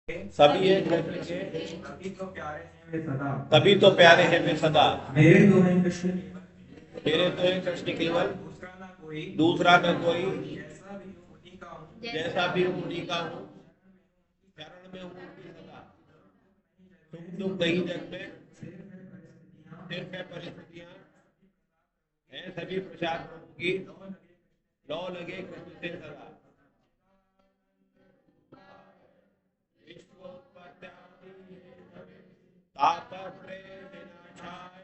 सभी एक कृष्ण के तभी तो प्यारे हैं वे सदा। तभी तो प्यारे हैं वे सदा। मेरे तो हैं कृष्ण केवल, मेरे तो है कृष्ण केवल, दूसरा न कोई, जैसा भी हूँ उन्हीं का हूँ, शरण में हूँ उनकी सदा। सुख दुख नहीं जग में, सिर्फ है परिस्थितियाँ, हैं सभी प्रसाद प्रभु की, लौ लगे कृष्ण से सदा। तापत्रय विनाशाय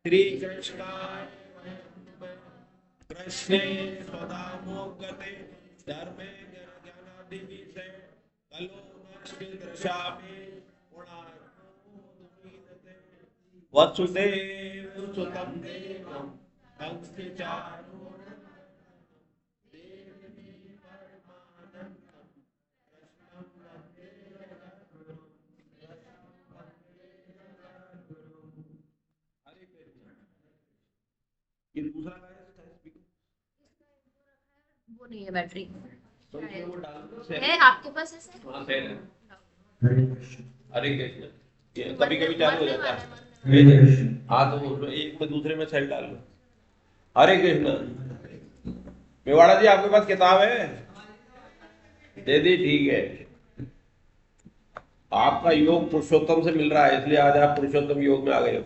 श्री कृष्णाय कृष्णे स्वदामोगते धर्मे ज्ञानादिविषय कलो नष्टि दृशामि गुणार्णोदुमीदते वसुदेव सुतं देवं कंस चाणूरमर्दनं देवकी परमानन्दं कृष्णं वन्दे जगद्गुरुं। हरे कृष्ण। ये दूसरा का है स्पीकर, वो नहीं है बैटरी तो इसमें वो डाल दो है आपके पास ऐसे। हाँ सेल है। हरे कृष्ण। हरे कृष्ण। ये कभी कभी चालू हो जाता है। हरे कृष्ण। हाँ तो उसमें एक में दूसरे में सेल डाल लो। हरे कृष्ण। मेवाड़ा जी आपके पास किताब है? दे दी, ठीक है। आपका योग पुरुषोत्तम से मिल रहा है, इसलिए आज आप पुरुषोत्तम योग में आ गए हो।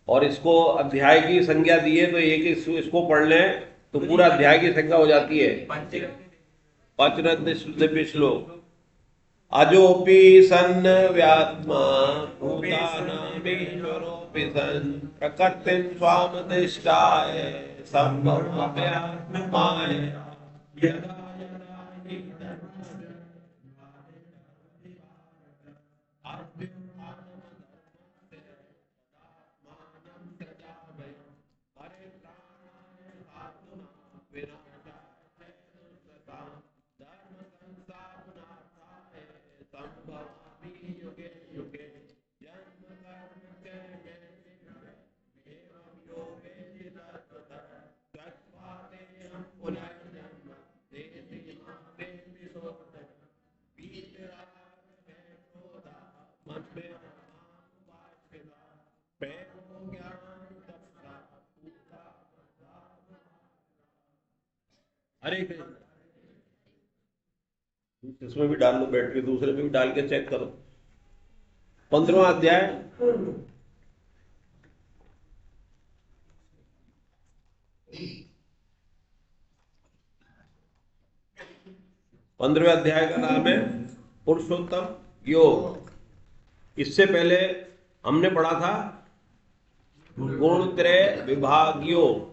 और इसको अध्याय की संज्ञा दी है, तो एक इसको पढ़ लें तो पूरा अध्याय की संज्ञा हो जाती है। पंचरत्न दिव्य श्लोक। अजोपि सन् व्यात्मा भूतानामीश्वरोऽपि सन् प्रकृतिं स्वामधिष्ठाय सम्भवाम्यात्ममाय यदा यदा हि धर्मस्य अभ्युत्थानमधर्मस्य तदात्मानं सृजाम्यहम्। परित्राणाय साधूनां विनाशाय दुष्कृतां धर्मसंस्थापनार्थाय संभवामि युगे युगे। जन्म कर्म च मे एवं योगे तत्त्वतः त्यक्त्वा देहं पुनर्जन्म देति मामेति सोऽर्जुन। वीतराग भय क्रोधा मन्मे मामुपाश्रिता प्रेमो ज्ञानतपसा पूता। हरे कृष्ण। इसमें भी डाल लो बैटरी, दूसरे में भी डाल के चेक करो। 15वां अध्याय। 15वें अध्याय का नाम है पुरुषोत्तम योग। इससे पहले हमने पढ़ा था गुणत्रय विभाग योग,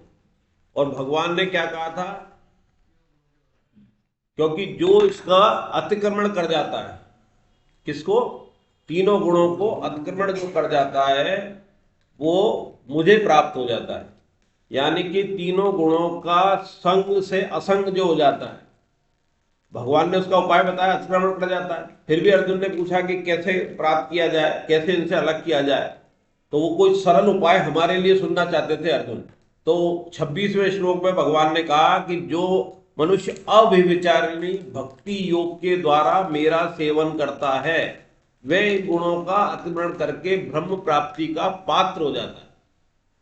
और भगवान ने क्या कहा था? क्योंकि जो इसका अतिक्रमण कर जाता है, किसको? तीनों गुणों को अतिक्रमण जो कर जाता है वो मुझे प्राप्त हो जाता है। यानी कि तीनों गुणों का संग से असंग जो हो जाता है, भगवान ने उसका उपाय बताया, अतिक्रमण कर जाता है। फिर भी अर्जुन ने पूछा कि कैसे प्राप्त किया जाए, कैसे इनसे अलग किया जाए, तो वो कोई सरल उपाय हमारे लिए सुनना चाहते थे अर्जुन। तो 26वें श्लोक में भगवान ने कहा कि जो मनुष्य अव्यभिचारिणी भक्ति योग के द्वारा मेरा सेवन करता है वह इन गुणों का अतिक्रमण करके ब्रह्म प्राप्ति का पात्र हो जाता है।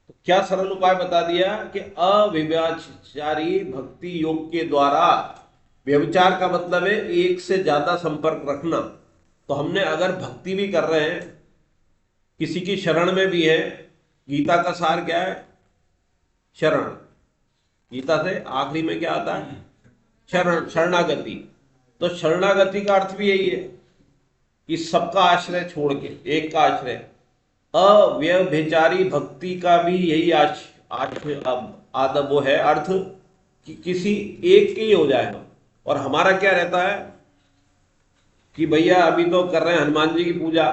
तो क्या सरल उपाय बता दिया कि अव्यभिचारी भक्ति योग के द्वारा, व्यभिचार का मतलब है एक से ज्यादा संपर्क रखना। तो हमने अगर भक्ति भी कर रहे हैं, किसी की शरण में भी है, गीता का सार क्या है? शरण। गीता से आखिरी में क्या आता है? शरण, शरणागति। तो शरणागति का अर्थ भी यही है कि सबका आश्रय छोड़ के एक का आश्रय। अव्यभिचारी भक्ति का भी यही आदब वो है अर्थ कि किसी एक के ही हो जाए। और हमारा क्या रहता है कि भैया अभी तो कर रहे हैं हनुमान जी की पूजा,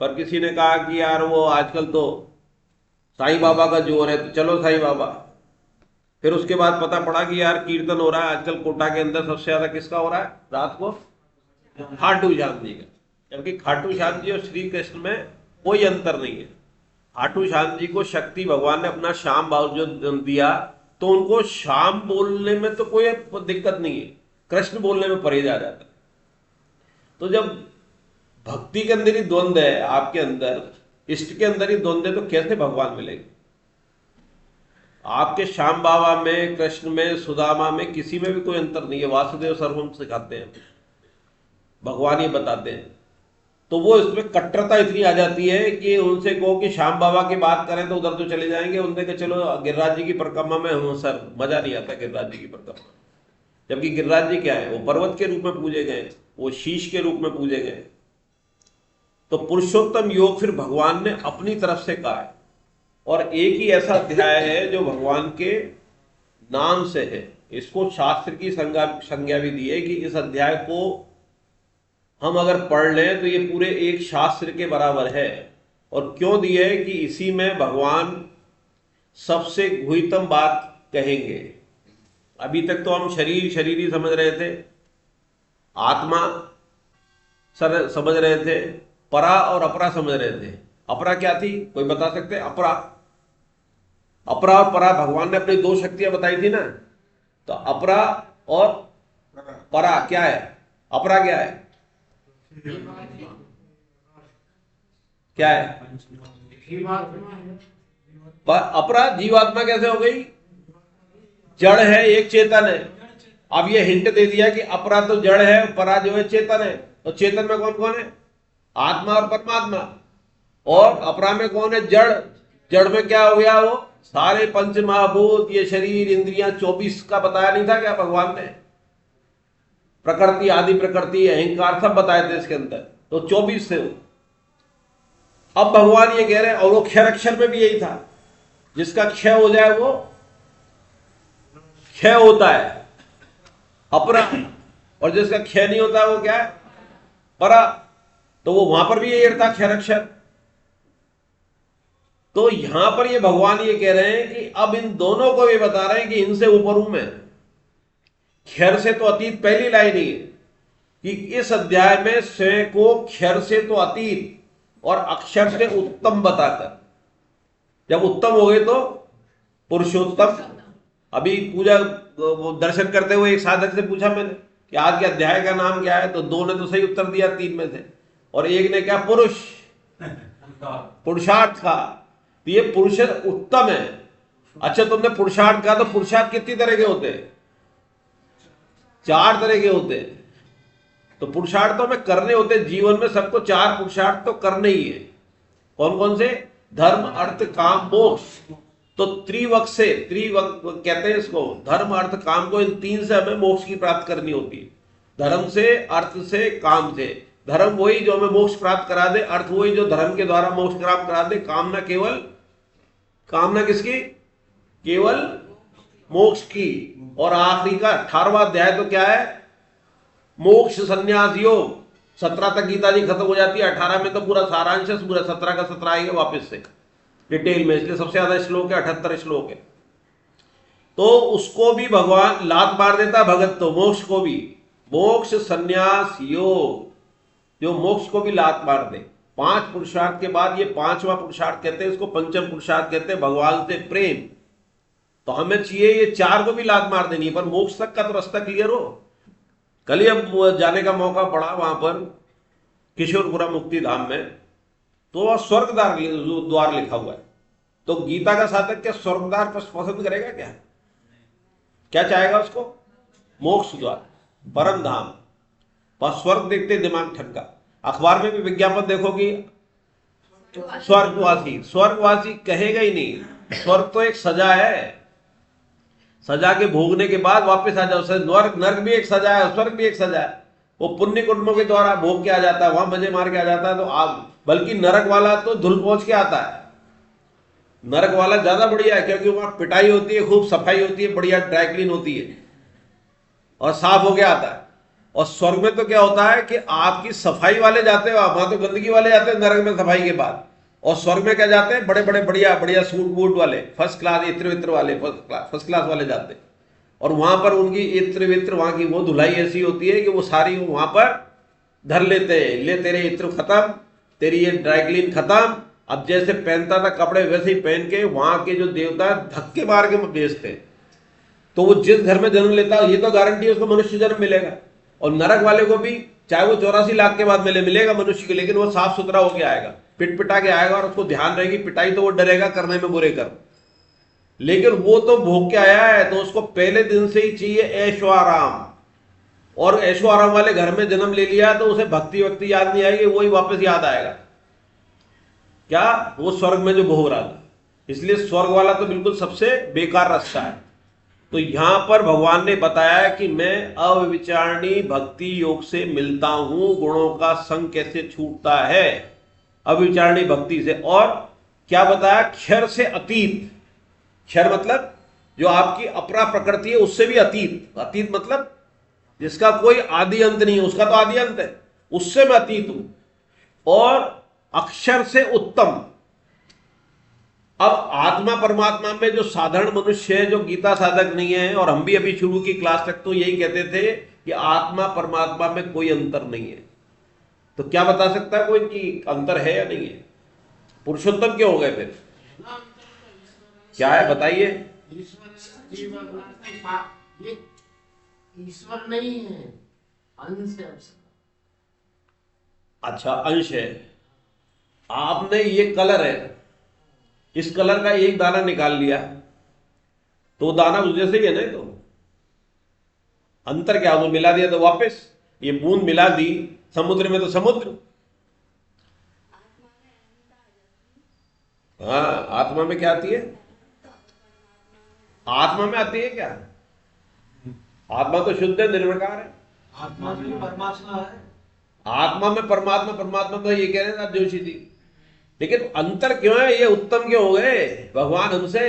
पर किसी ने कहा कि यार वो आजकल तो साईं बाबा का जोर है, तो चलो साईं बाबा। फिर उसके बाद पता पड़ा कि यार कीर्तन हो रहा है आजकल कोटा के अंदर सबसे ज्यादा किसका हो रहा है रात को? खाटू श्याम जी का। जबकि खाटू श्याम जी और श्री कृष्ण में कोई अंतर नहीं है। खाटू श्याम जी को शक्ति भगवान ने अपना श्याम भाव जो दिया, तो उनको श्याम बोलने में तो कोई दिक्कत नहीं है, कृष्ण बोलने में परहेज आ जाता है। तो जब भक्ति के अंदर ही द्वंद्व है, आपके अंदर इष्ट के अंदर ही द्वंद्व है, तो कैसे भगवान मिलेंगे? आपके श्याम बाबा में, कृष्ण में, सुदामा में, किसी में भी कोई अंतर नहीं है। वासुदेव सर्वम सिखाते हैं, भगवान ही बताते हैं। तो वो इसमें कट्टरता इतनी आ जाती है कि उनसे कहो कि श्याम बाबा की बात करें तो उधर तो चले जाएंगे, उनसे कि चलो गिरिराज जी की परिक्रमा में हूँ सर, मजा नहीं आता गिरिराज जी की परिक्रमा। जबकि गिरिराज जी क्या है? वो पर्वत के रूप में पूजे गए, वो शीश के रूप में पूजे गए। तो पुरुषोत्तम योग फिर भगवान ने अपनी तरफ से कहा है, और एक ही ऐसा अध्याय है जो भगवान के नाम से है। इसको शास्त्र की संज्ञा भी दी है कि इस अध्याय को हम अगर पढ़ लें तो ये पूरे एक शास्त्र के बराबर है। और क्यों दी है? कि इसी में भगवान सबसे गुह्यतम बात कहेंगे। अभी तक तो हम शरीर ही समझ रहे थे, आत्मा समझ रहे थे, परा और अपरा समझ रहे थे। अपरा क्या थी? कोई बता सकते? अपरा और परा, भगवान ने अपनी दो शक्तियां बताई थी ना। तो अपरा और परा क्या है? अपरा क्या है? क्या है? अपरा जीवात्मा कैसे हो गई? जड़ है, एक चेतन है। अब ये हिंट दे दिया कि अपरा तो जड़ है, परा जो है चेतन है। तो चेतन में कौन कौन है? आत्मा और परमात्मा। और अपरा में कौन है? जड़। जड़ में क्या हो गया? वो सारे पंच महाभूत, ये शरीर, इंद्रियां, 24 का बताया नहीं था क्या भगवान ने? प्रकृति, आदि प्रकृति, अहंकार सब बताए थे इसके अंदर। तो 24 थे वो। अब भगवान ये कह रहे हैं, और वो क्षर अक्षर में भी यही था, जिसका क्षय हो जाए वो क्षय होता है, अपरा। और जिसका क्षय नहीं होता वो क्या है? परा। तो वो वहां पर भी यही था, क्षर अक्षर। तो यहां पर ये भगवान ये कह रहे हैं कि अब इन दोनों को भी बता रहे हैं कि इनसे ऊपर हूं मैं। क्षर से तो अतीत पहली लाइन ही है कि इस अध्याय में स्वयं को क्षर से तो अतीत और अक्षर से उत्तम बताकर, जब उत्तम हो गए तो पुरुषोत्तम। अभी पूजा वो दर्शन करते हुए एक साधक से पूछा मैंने कि आज के अध्याय का नाम क्या है? तो दो ने तो सही उत्तर दिया 3 में से, और एक ने क्या? पुरुषार्थ का। तो ये पुरुष उत्तम है। अच्छा, तुमने पुरुषार्थ कहा, तो पुरुषार्थ कितनी तरह के होते हैं? 4 तरह के होते हैं। तो पुरुषार्थ तो हमें करने होते हैं जीवन में, सबको 4 पुरुषार्थ तो करने ही है। कौन कौन से? धर्म, अर्थ, काम, मोक्ष। तो त्रिवक से, त्रिवक कहते हैं इसको, धर्म, अर्थ, काम को, इन 3 से हमें मोक्ष की प्राप्त करनी होती है। धर्म से, अर्थ से, काम से। धर्म वही जो हमें मोक्ष प्राप्त करा दे, अर्थ वही जो धर्म के द्वारा मोक्ष प्राप्त करा दे, कामना केवल, कामना किसकी? केवल मोक्ष की। और आखिरी का 18वां अध्याय तो क्या है? मोक्ष संन्यास योग। 17 तक गीता जी खत्म हो जाती है, 18 में तो पूरा सारांश है, पूरा 17 का 17 आएगा वापस से डिटेल में, इसलिए सबसे ज्यादा श्लोक है, 78 श्लोक है। तो उसको भी भगवान लात मार देता है भगत, तो मोक्ष को भी, मोक्ष संन्यास योग, जो मोक्ष को भी लात मार दे। 5 पुरुषार्थ के बाद ये 5वां पुरुषार्थ कहते हैं, इसको पंचम पुरुषार्थ कहते हैं, भगवान से प्रेम। तो हमें चाहिए ये 4 को भी लात मार देनी, पर मोक्ष तक का तो रास्ता क्लियर हो। कल ही अब जाने का मौका पड़ा वहां पर किशोरपुरा मुक्ति धाम में, तो स्वर्ग द्वार लिखा हुआ है। तो गीता का साधक क्या स्वर्ग द्वार पसंद करेगा? क्या क्या चाहेगा उसको? मोक्ष द्वार, परम धाम। पर स्वर्ग देखते दिमाग ठनका। अखबार में भी विज्ञापन देखोगी, स्वर्गवासी, स्वर्गवासी कहेगा ही नहीं। स्वर्ग तो एक सजा है, सजा के भोगने के बाद वापस आ जाओ। नर्क भी एक सजा है, स्वर्ग भी एक सजा है। वो पुण्य कुटुंबों के द्वारा भोग के आ जाता है, वहां मजे मार के आ जाता है। तो आप, बल्कि नरक वाला तो धुल पहुंच के आता है। नरक वाला ज्यादा बढ़िया है, क्योंकि वहां पिटाई होती है, खूब सफाई होती है, बढ़िया ड्राई क्लीन होती है और साफ होके आता है। और स्वर्ग में तो क्या होता है कि आपकी सफाई वाले जाते हो, वहां तो गंदगी वाले जाते हैं नरक में सफाई के बाद। और स्वर्ग में क्या जाते हैं? बड़े बड़े बढ़िया बढ़िया सूट बूट वाले, फर्स्ट क्लास, इत्र वित्र वाले, फर्स्ट क्लास वाले जाते हैं। और वहां पर उनकी इत्र वित्र, वहां की वो धुलाई ऐसी होती है कि वो सारी वहां पर धर लेते हैं। ले तेरे इत्र खत्म, तेरी ये ड्राई क्लीन खत्म। अब जैसे पहनता था कपड़े वैसे ही पहन के वहां के जो देवता धक्के मार के बेचते। तो वो जिस घर में जन्म लेता है, ये तो गारंटी है उसको मनुष्य जन्म मिलेगा। और नरक वाले को भी चाहे वो 84 लाख के बाद मिलेगा मनुष्य को, लेकिन वो साफ सुथरा होके आएगा, पिट पिटा के आएगा, और उसको ध्यान रहेगी पिटाई तो वो डरेगा करने में बुरे कर्म। लेकिन वो तो भोग के आया है, तो उसको पहले दिन से ही चाहिए ऐशो आराम, और ऐशो आराम वाले घर में जन्म ले लिया तो उसे भक्ति वक्ति याद नहीं आएगी, वही वापस याद आएगा क्या, वो स्वर्ग में जो भोग रहा था। इसलिए स्वर्ग वाला तो बिल्कुल सबसे बेकार रास्ता है। तो यहां पर भगवान ने बताया कि मैं अविचारणी भक्ति योग से मिलता हूं, गुणों का संग कैसे छूटता है अविचारणी भक्ति से। और क्या बताया, क्षर से अतीत, क्षर मतलब जो आपकी अपरा प्रकृति है उससे भी अतीत, अतीत मतलब जिसका कोई आदि अंत नहीं है, उसका तो आदि अंत है, उससे मैं अतीत हूं। और अक्षर से उत्तम। अब आत्मा परमात्मा में जो साधारण मनुष्य है, जो गीता साधक नहीं है, और हम भी अभी शुरू की क्लास तक तो यही कहते थे कि आत्मा परमात्मा में कोई अंतर नहीं है, तो क्या बता सकता है कोई कि अंतर है या नहीं है? पुरुषोत्तम क्यों हो गए फिर? क्या है बताइए? ईश्वर नहीं है, अंश है। अच्छा, अंश है। आपने ये कलर है, इस कलर का एक दाना निकाल लिया तो दाना उस जैसे ही है ना, तो अंतर क्या, वो मिला दिया तो वापस, ये बूंद मिला दी समुद्र में तो समुद्र। हाँ, आत्मा में क्या आती है? आत्मा में आती है क्या? आत्मा तो शुद्ध है, निर्विकार है। आत्मा में परमात्मा है। आत्मा में परमात्मा, परमात्मा तो ये कह रहे हैं जोशी जी, लेकिन अंतर क्यों है? ये उत्तम क्यों हो गए भगवान हमसे?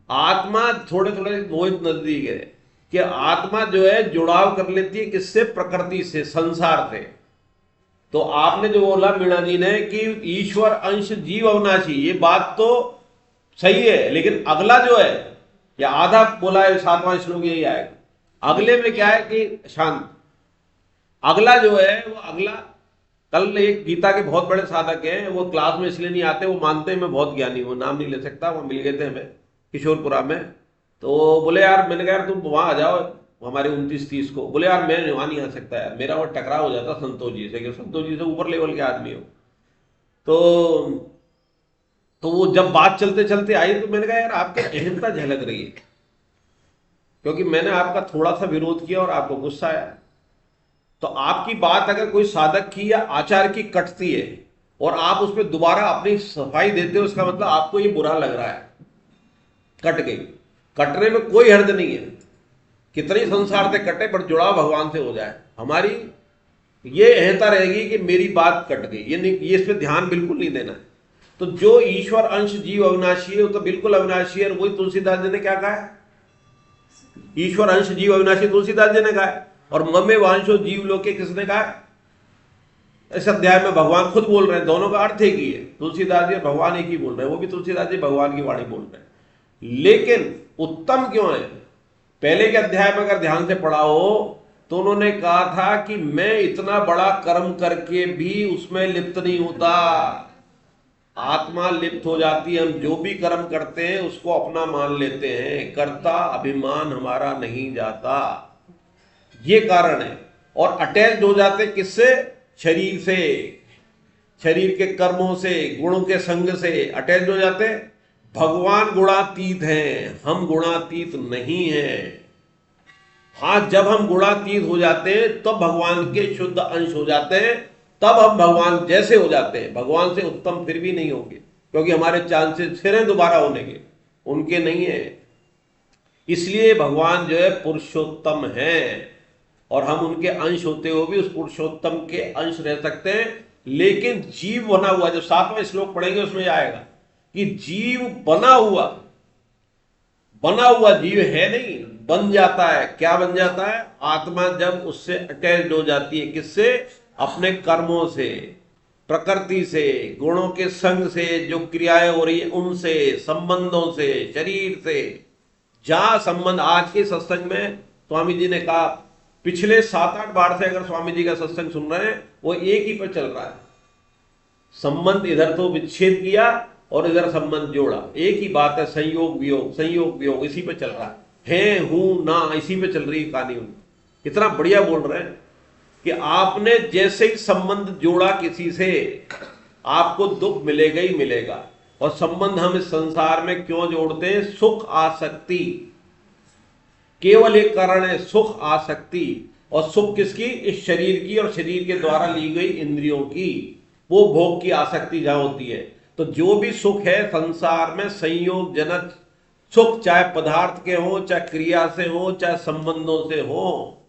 आत्मा थोड़े थोड़े बहुत नजदीक है कि आत्मा जो है जुड़ाव कर लेती है किससे? प्रकृति से, संसार से। तो आपने जो बोला मीणा जी ने कि ईश्वर अंश जीव अविनाशी, ये बात तो सही है, लेकिन अगला जो है, या आधा बोला है 7वां श्लोक यही आएगा, अगले में क्या है कि शांत। अगला जो है वो अगला, कल एक गीता के बहुत बड़े साधक हैं, वो क्लास में इसलिए नहीं आते, वो मानते हैं मैं बहुत ज्ञानी हूँ, नाम नहीं ले सकता, वो मिल गए थे हमें किशोरपुरा में। तो बोले यार, मैंने कहा यार तुम वहां आ जाओ हमारे 29-30 को। बोले यार मैं वहां नहीं आ सकता यार, मेरा वो टकराव हो जाता संतोष जी से, कि संतोष जी से ऊपर लेवल के आदमी हो। तो वो जब बात चलते चलते आई तो मैंने कहा यार आपकी अहंता झलक रही है, क्योंकि मैंने आपका थोड़ा सा विरोध किया और आपको गुस्सा आया। तो आपकी बात अगर कोई साधक की या आचार की कटती है और आप उस पर दोबारा अपनी सफाई देते हो, उसका मतलब आपको ये बुरा लग रहा है, कट गई। कटने में कोई हर्ज नहीं है, कितनी संसार से कटे पर जुड़ाव भगवान से हो जाए। हमारी ये अहंता रहेगी कि मेरी बात कट गई, ये नहीं, ये इस पर ध्यान बिल्कुल नहीं देना है। तो जो ईश्वर अंश जीव अविनाशी है वो तो बिल्कुल अविनाशी है। वही तुलसीदास जी ने क्या कहा है, ईश्वर अंश जीव अविनाशी, तुलसीदास जी ने कहा है। और ममे वांशो जीव लोके किसने कहा है? इस अध्याय में भगवान खुद बोल रहे हैं, दोनों का अर्थ एक ही है, तुलसीदास जी और भगवान एक ही बोल रहे हैं, वो भी तुलसीदास जी भगवान की वाणी बोल रहे हैं। लेकिन उत्तम क्यों है? पहले के अध्याय में अगर ध्यान से पढ़ा हो तो उन्होंने कहा था कि मैं इतना बड़ा कर्म करके भी उसमें लिप्त नहीं होता, आत्मा लिप्त हो जाती है। हम जो भी कर्म करते हैं उसको अपना मान लेते हैं, कर्ता अभिमान हमारा नहीं जाता, ये कारण है। और अटैच हो जाते किससे? शरीर से, शरीर के कर्मों से, गुणों के संग से अटैच हो जाते। भगवान गुणातीत हैं, हम गुणातीत नहीं हैं। हाँ, जब हम गुणातीत हो जाते हैं तब भगवान के शुद्ध अंश हो जाते हैं, तब हम भगवान जैसे हो जाते हैं। भगवान से उत्तम फिर भी नहीं होंगे, क्योंकि हमारे चांसेस फिर हैं दोबारा होने के, उनके नहीं है। इसलिए भगवान जो है पुरुषोत्तम है, और हम उनके अंश होते हुए भी उस पुरुषोत्तम के अंश रह सकते हैं। लेकिन जीव बना हुआ, जो 7वां श्लोक पढ़ेंगे उसमें आएगा कि जीव बना हुआ जीव है नहीं, बन जाता है। क्या बन जाता है? आत्मा जब उससे अटैच हो जाती है, किससे? अपने कर्मों से, प्रकृति से, गुणों के संग से, जो क्रियाएं हो रही है उनसे, संबंधों से, शरीर से। जहां संबंध, आज के सत्संग में स्वामी जी ने कहा, पिछले 7-8 बार से अगर स्वामी जी का सत्संग सुन रहे हैं, वो एक ही पर चल रहा है। संबंध इधर तो विच्छेद किया और इधर संबंध जोड़ा, एक ही बात है, संयोग वियोग, संयोग वियोग, इसी पे चल रहा है। है हूं ना, इसी पे चल रही है कहानी उनकी। इतना बढ़िया बोल रहे हैं कि आपने जैसे ही संबंध जोड़ा किसी से, आपको दुख मिलेगा ही मिलेगा। और संबंध हम इस संसार में क्यों जोड़ते हैं? सुख आसक्ति, केवल एक कारण है, सुख आसक्ति। और सुख किसकी? इस शरीर की और शरीर के द्वारा ली गई इंद्रियों की, वो भोग की आसक्ति जहां होती है। तो जो भी सुख है संसार में संयोग जनक सुख, चाहे पदार्थ के हो, चाहे क्रिया से हो, चाहे संबंधों से हो।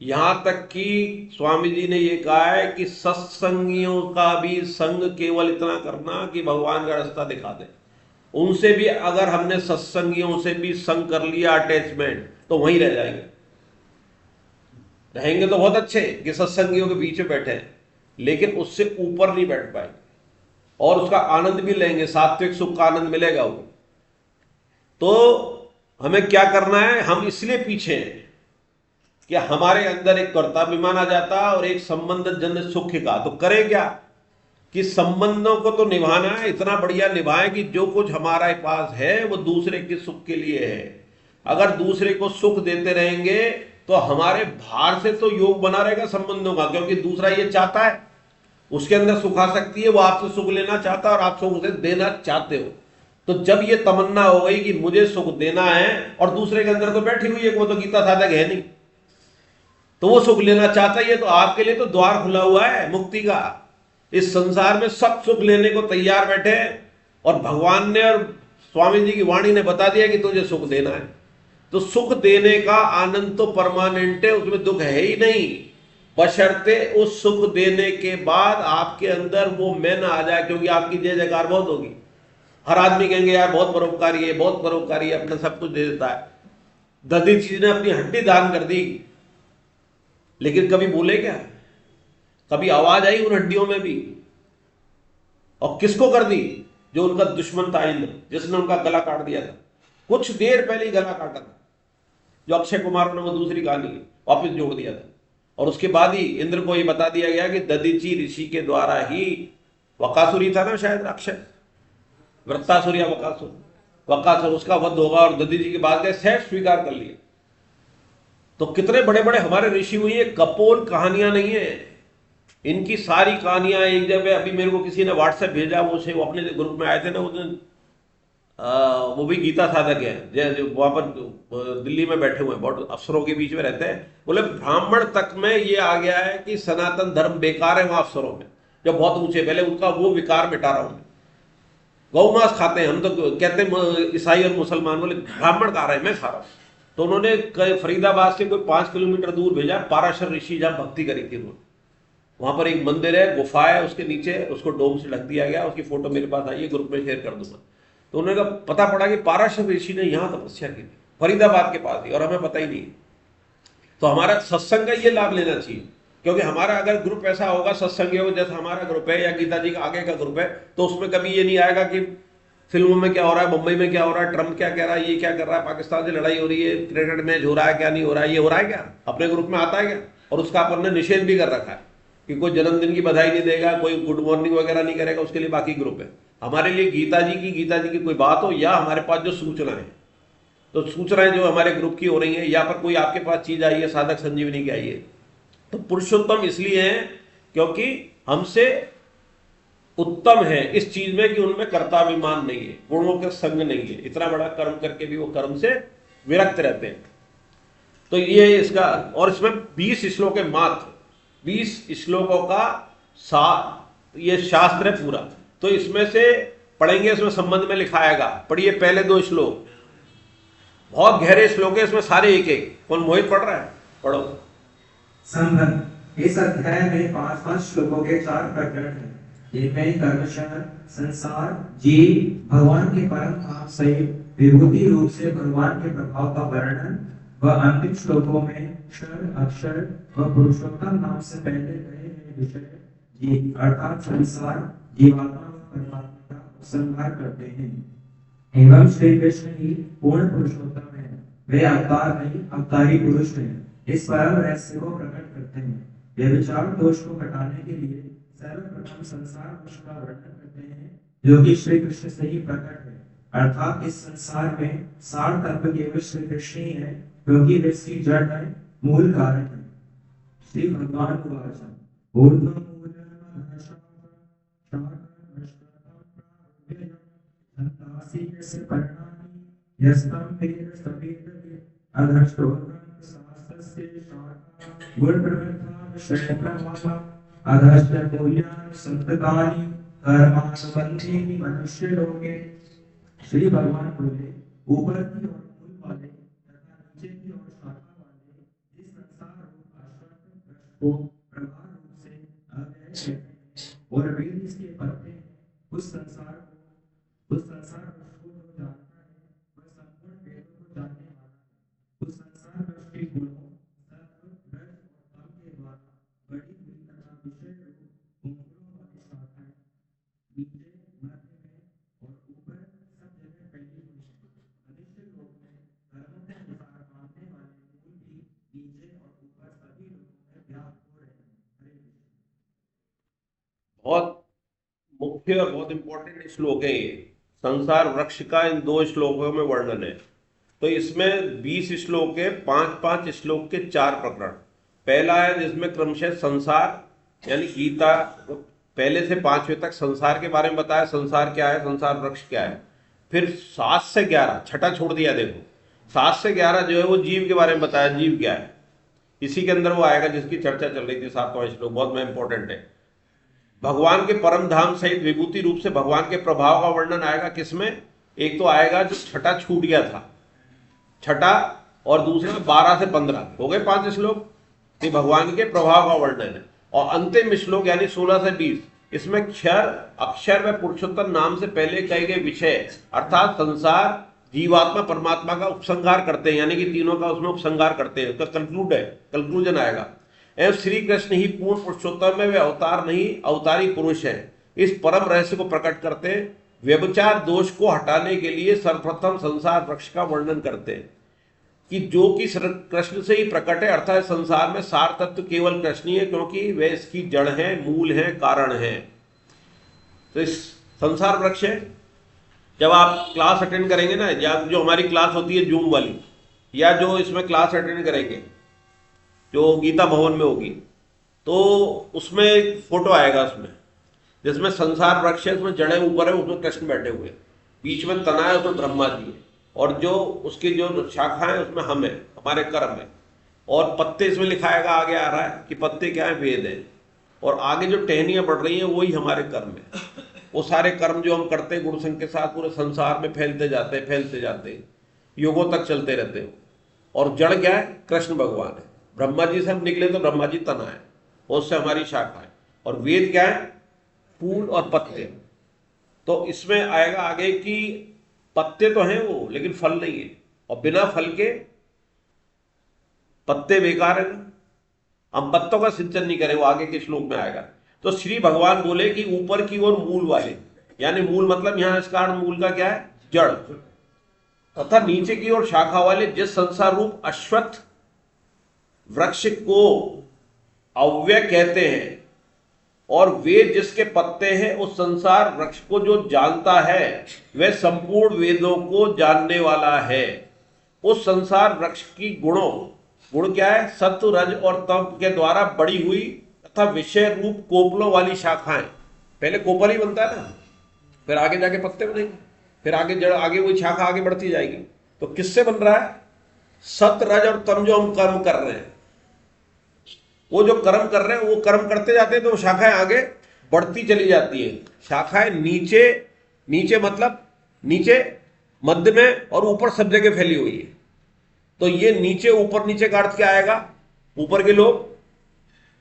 यहां तक कि स्वामी जी ने यह कहा है कि सत्संगियों का भी संग केवल इतना करना कि भगवान का रास्ता दिखा दे। उनसे भी अगर हमने सत्संगियों से भी संग कर लिया, अटैचमेंट, तो वहीं रह जाएंगे। रहेंगे तो बहुत अच्छे कि सत्संगियों के पीछे बैठे हैं, लेकिन उससे ऊपर नहीं बैठ पाएंगे और उसका आनंद भी लेंगे, सात्विक सुख का आनंद मिलेगा वो। तो हमें क्या करना है? हम इसलिए पीछे हैं कि हमारे अंदर एक कर्तव्यभिमान आ जाता और एक संबंध जन सुख का। तो करें क्या कि संबंधों को तो निभाना है, इतना बढ़िया निभाएं कि जो कुछ हमारे पास है वो दूसरे के सुख के लिए है। अगर दूसरे को सुख देते रहेंगे तो हमारे बाहर से तो योग बना रहेगा संबंधों का, क्योंकि दूसरा ये चाहता है, उसके अंदर सुख आ सकती है, वो आपसे सुख लेना चाहता है और आप सुख उसे देना चाहते हो। तो जब ये तमन्ना हो गई कि मुझे सुख देना है और दूसरे के अंदर तो बैठी हुई है, वो तो गीता साधक है नहीं, तो वो सुख लेना चाहता है, तो आपके लिए तो द्वार खुला हुआ है मुक्ति का। इस संसार में सब सुख लेने को तैयार बैठे हैं और भगवान ने और स्वामी जी की वाणी ने बता दिया कि तुझे सुख देना है। तो सुख देने का आनंद तो परमानेंट है, उसमें दुख है ही नहीं, बशर्ते उस सुख देने के बाद आपके अंदर वो मैं ना आ जाए, क्योंकि आपकी जय जयकार बहुत होगी। हर आदमी कहेंगे यार बहुत परोपकारी है, बहुत परोपकारी है, अपना सब कुछ दे देता है। दधी चीज ने अपनी हड्डी दान कर दी, लेकिन कभी बोले क्या? कभी आवाज आई उन हड्डियों में भी? और किसको कर दी? जो उनका दुश्मन था इंद्र, जिसने उनका गला काट दिया था, कुछ देर पहले ही गला काटा था। जो अक्षय कुमार ने वो दूसरी कहानी वापस जोड़ दिया था। और उसके बाद ही इंद्र को ये बता दिया गया कि दधीची ऋषि के द्वारा ही, वकासुरी था ना शायद अक्षय, वृत्तासुर या वकासुर, उसका वध होगा और दधीची के बाद सेठ स्वीकार कर लिया। तो कितने बड़े बड़े हमारे ऋषि हुए, कपोल कहानियां नहीं है, इनकी सारी कहानियां एक जगह। अभी मेरे को किसी ने व्हाट्सएप भेजा, वो अपने ग्रुप में आए थे ना उस दिन, वो भी गीता साधक है, जो वहां पर दिल्ली में बैठे हुए हैं, बहुत अफसरों के बीच में रहते हैं। बोले ब्राह्मण तक में ये आ गया है कि सनातन धर्म बेकार है वहां अफसरों में, जो बहुत ऊंचे, पहले उनका वो विकार मिटा रहा हूं। गौ मांस खाते हैं, हम तो कहते हैं ईसाई और मुसलमान, बोले ब्राह्मण खा रहे हैं, मैं खा रहा हूं। तो उन्होंने फरीदाबाद से कोई 5 किलोमीटर दूर भेजा, पाराशर ऋषि जहां भक्ति करी थी उन्होंने। वहां पर एक मंदिर है, गुफा है, उसके नीचे उसको डोम से ढक दिया गया। उसकी फोटो मेरे पास आई है, ग्रुप में शेयर कर दूंगा। तो उन्होंने कहा पता पड़ा कि पाराशर ऋषि ने यहां तपस्या की थी, फरीदाबाद के पास ही, और हमें पता ही नहीं। तो हमारा सत्संग का ये लाभ लेना चाहिए, क्योंकि हमारा अगर ग्रुप ऐसा होगा सत्संगियों जैसा हमारा ग्रुप है या गीता जी का आगे का ग्रुप है, तो उसमें कभी ये नहीं आएगा कि फिल्मों में क्या हो रहा है, मुंबई में क्या हो रहा है, ट्रम्प क्या कह रहा है, ये क्या कर रहा है, पाकिस्तान से लड़ाई हो रही है, क्रिकेट मैच हो रहा है, क्या नहीं हो रहा है, ये हो रहा है क्या? अपने ग्रुप में आता है क्या? और उसका अपन ने निषेध भी कर रखा है कि कोई जन्मदिन की बधाई नहीं देगा, कोई गुड मॉर्निंग वगैरह नहीं करेगा, उसके लिए बाकी ग्रुप है। हमारे लिए गीता जी की कोई बात हो, या हमारे पास जो सूचनाएं, तो सूचनाएं जो हमारे ग्रुप की हो रही है, या पर कोई आपके पास चीज आई है, साधक संजीवनी की आई है, तो पुरुषोत्तम इसलिए है क्योंकि हमसे उत्तम है इस चीज में कि उनमें कर्ताभिमान नहीं है, गुणों के संग नहीं है, इतना बड़ा कर्म करके भी वो कर्म से विरक्त रहते हैं। तो ये इसका, और इसमें 20 श्लोक है मात्र, 20 श्लोकों का ये शास्त्र है पूरा। तो इसमें से पढ़ेंगे, इसमें संबंध में लिखाएगा। पढ़िए पहले 2 श्लोक, बहुत गहरे श्लोक है इसमें सारे, एक एक। कौन मोहित पढ़ रहा है? पढ़ो। संबंध। इस अध्याय में 5 श्लोकों के 4 प्रकरण हैं, जिनमें कर्मशः, संसार, जीव, भगवान के परम धाम सहित विभूति रूप से भगवान के प्रभाव का वर्णन व अंतिम श्लोकों में क्षर, अक्षर व पुरुषोत्तम नाम से पहले गए हुए विषय जीव अर्थात संसार, जीवात्मा व परमात्मा का उपसंहार करते हैं। एवं श्री कृष्ण ही पूर्ण पुरुषोत्तम है, वे अवतार नहीं अवतारी पुरुष हैं। इस परम रहस्य को प्रकट करते हैं। व्यभिचार दोष को हटाने के लिए सर्वप्रथम संसार दोष का वर्णन करते हैं, जो कि श्री कृष्ण से ही प्रकट है, अर्थात इस संसार में सार तत्व केवल श्री कृष्ण ही है, क्योंकि वे इसकी जड़ है, मूल कारण है। श्री भगवान को वाचा मनुष्य लोगे। श्री भगवान बोले, ऊपर की ओर मूल वाले तथा नीचे की ओर शाखा वाले इस संसार रूप अश्वत्थ वृक्ष को प्रवाह रूप से अव्यय कहते हैं, और वेद इसके पत्ते हैं। उस संसार वृक्ष को जो जानता है वह संपूर्ण वेदों को जानने वाला है। उस संसार वृक्ष के गुणों सत्व रज और तम के द्वारा बड़ी हुई तथा विषय रूप अंकुरों वाली शाखाएं नीचे मध्य में और ऊपर सब जगह फैली हुई है। मनुष्य लोक में कर्मों के अनुसार मानने वाले मूल भी नीचे और ऊपर सभी लोगों में व्याप्त हो रहे हैं। हरे कृष्ण। बहुत मुख्य और बहुत इंपॉर्टेंट श्लोक है ये। संसार वृक्ष का इन 2 श्लोकों में वर्णन है। तो इसमें 20 श्लोक है, 5-5 श्लोक के 4 प्रकरण। पहला है जिसमें क्रमशः संसार यानी गीता पहले से 5वें तक संसार के बारे में बताया, संसार क्या है, संसार वृक्ष क्या है। फिर 7 से 11 छठा छोड़ दिया, देखो 7 से 11 जो है वो जीव के बारे में बताया, जीव क्या है। इसी के अंदर वो आएगा जिसकी चर्चा चल रही थी, 7वां श्लोक बहुत इंपॉर्टेंट है। भगवान के परम धाम सहित विभूति रूप से भगवान के प्रभाव का वर्णन आएगा। किसमें? एक तो आएगा जो छठा छूट गया था, छठा, और दूसरा 12 से 15 हो गए 5 श्लोक। ये भगवान के प्रभाव का वर्णन है। और अंतिम श्लोक यानी 16 से 20 इसमें क्षर अक्षर व पुरुषोत्तम नाम से पहले कहे गए विषय अर्थात संसार जीवात्मा परमात्मा का उपसंहार करते हैं, यानी कि तीनों का उसमें उपसंहार करते हैं, उसका कंक्लूजन आएगा। एवं श्री कृष्ण ही पूर्ण पुरुषोत्तम में वे अवतार नहीं अवतारी पुरुष है। इस परम रहस्य को प्रकट करते हैं। व्यभिचार दोष को हटाने के लिए सर्वप्रथम संसार वृक्ष का वर्णन करते हैं कि जो कि कृष्ण से ही प्रकट है, अर्थात संसार में सार तत्व केवल कृष्ण ही है, क्योंकि वे इसकी जड़ है, मूल है, कारण है। तो इस संसार वृक्ष है। जब आप क्लास अटेंड करेंगे ना, या जो हमारी क्लास होती है जूम वाली, या जो इसमें क्लास अटेंड करेंगे जो गीता भवन में होगी, तो उसमें एक फोटो आएगा उसमें जिसमें संसार वृक्ष है, उसमें जड़ें ऊपर है, उसमें कृष्ण बैठे हुए, बीच में तना है, उसमें ब्रह्मा जी है, और जो उसकी जो शाखा है उसमें हम है, हमारे कर्म है, और पत्ते इसमें लिखाएगा, आगे आ रहा है कि पत्ते क्या है, वेद है, और आगे जो टहनियाँ बढ़ रही हैं वही हमारे कर्म है। वो सारे कर्म जो हम करते हैं गुण संघ के साथ पूरे संसार में फैलते जाते हैं, युगों तक चलते रहते हैं। और जड़ क्या है? कृष्ण भगवान है। ब्रह्मा जी से हम निकले तो ब्रह्मा जी तना है, उससे हमारी शाखा है। और वेद क्या है? फूल और पत्ते। तो इसमें आएगा आगे कि पत्ते तो हैं वो, लेकिन फल नहीं है, और बिना फल के पत्ते बेकार है ना, हम पत्तों का सिंचन नहीं करें, वो आगे के श्लोक में आएगा। तो श्री भगवान बोले कि ऊपर की ओर मूल वाले, यानी मूल मतलब यहां इस कारण मूल का क्या है? जड़, तथा नीचे की ओर शाखा वाले जिस संसार रूप अश्वत्थ वृक्ष को अव्यय कहते हैं, और वे जिसके पत्ते हैं उस संसार वृक्ष को जो जानता है वह संपूर्ण वेदों को जानने वाला है। उस संसार वृक्ष की गुण क्या है? सत्व रज और तम के द्वारा बड़ी हुई तथा विषय रूप कोपलों वाली शाखाएं। पहले कोपल ही बनता है ना, फिर आगे जाके पत्ते बनेंगे, फिर आगे जड़, आगे वही शाखा आगे बढ़ती जाएगी। तो किससे बन रहा है? सत्व रज और तम जो हम कर्म कर रहे हैं, वो जो कर्म कर रहे हैं वो कर्म करते जाते हैं, तो शाखाएं आगे बढ़ती चली जाती है। शाखाएं नीचे मतलब नीचे, मध्य में और ऊपर सब जगह फैली हुई है। तो ये नीचे ऊपर नीचे का अर्थ क्या आएगा? ऊपर के लोग,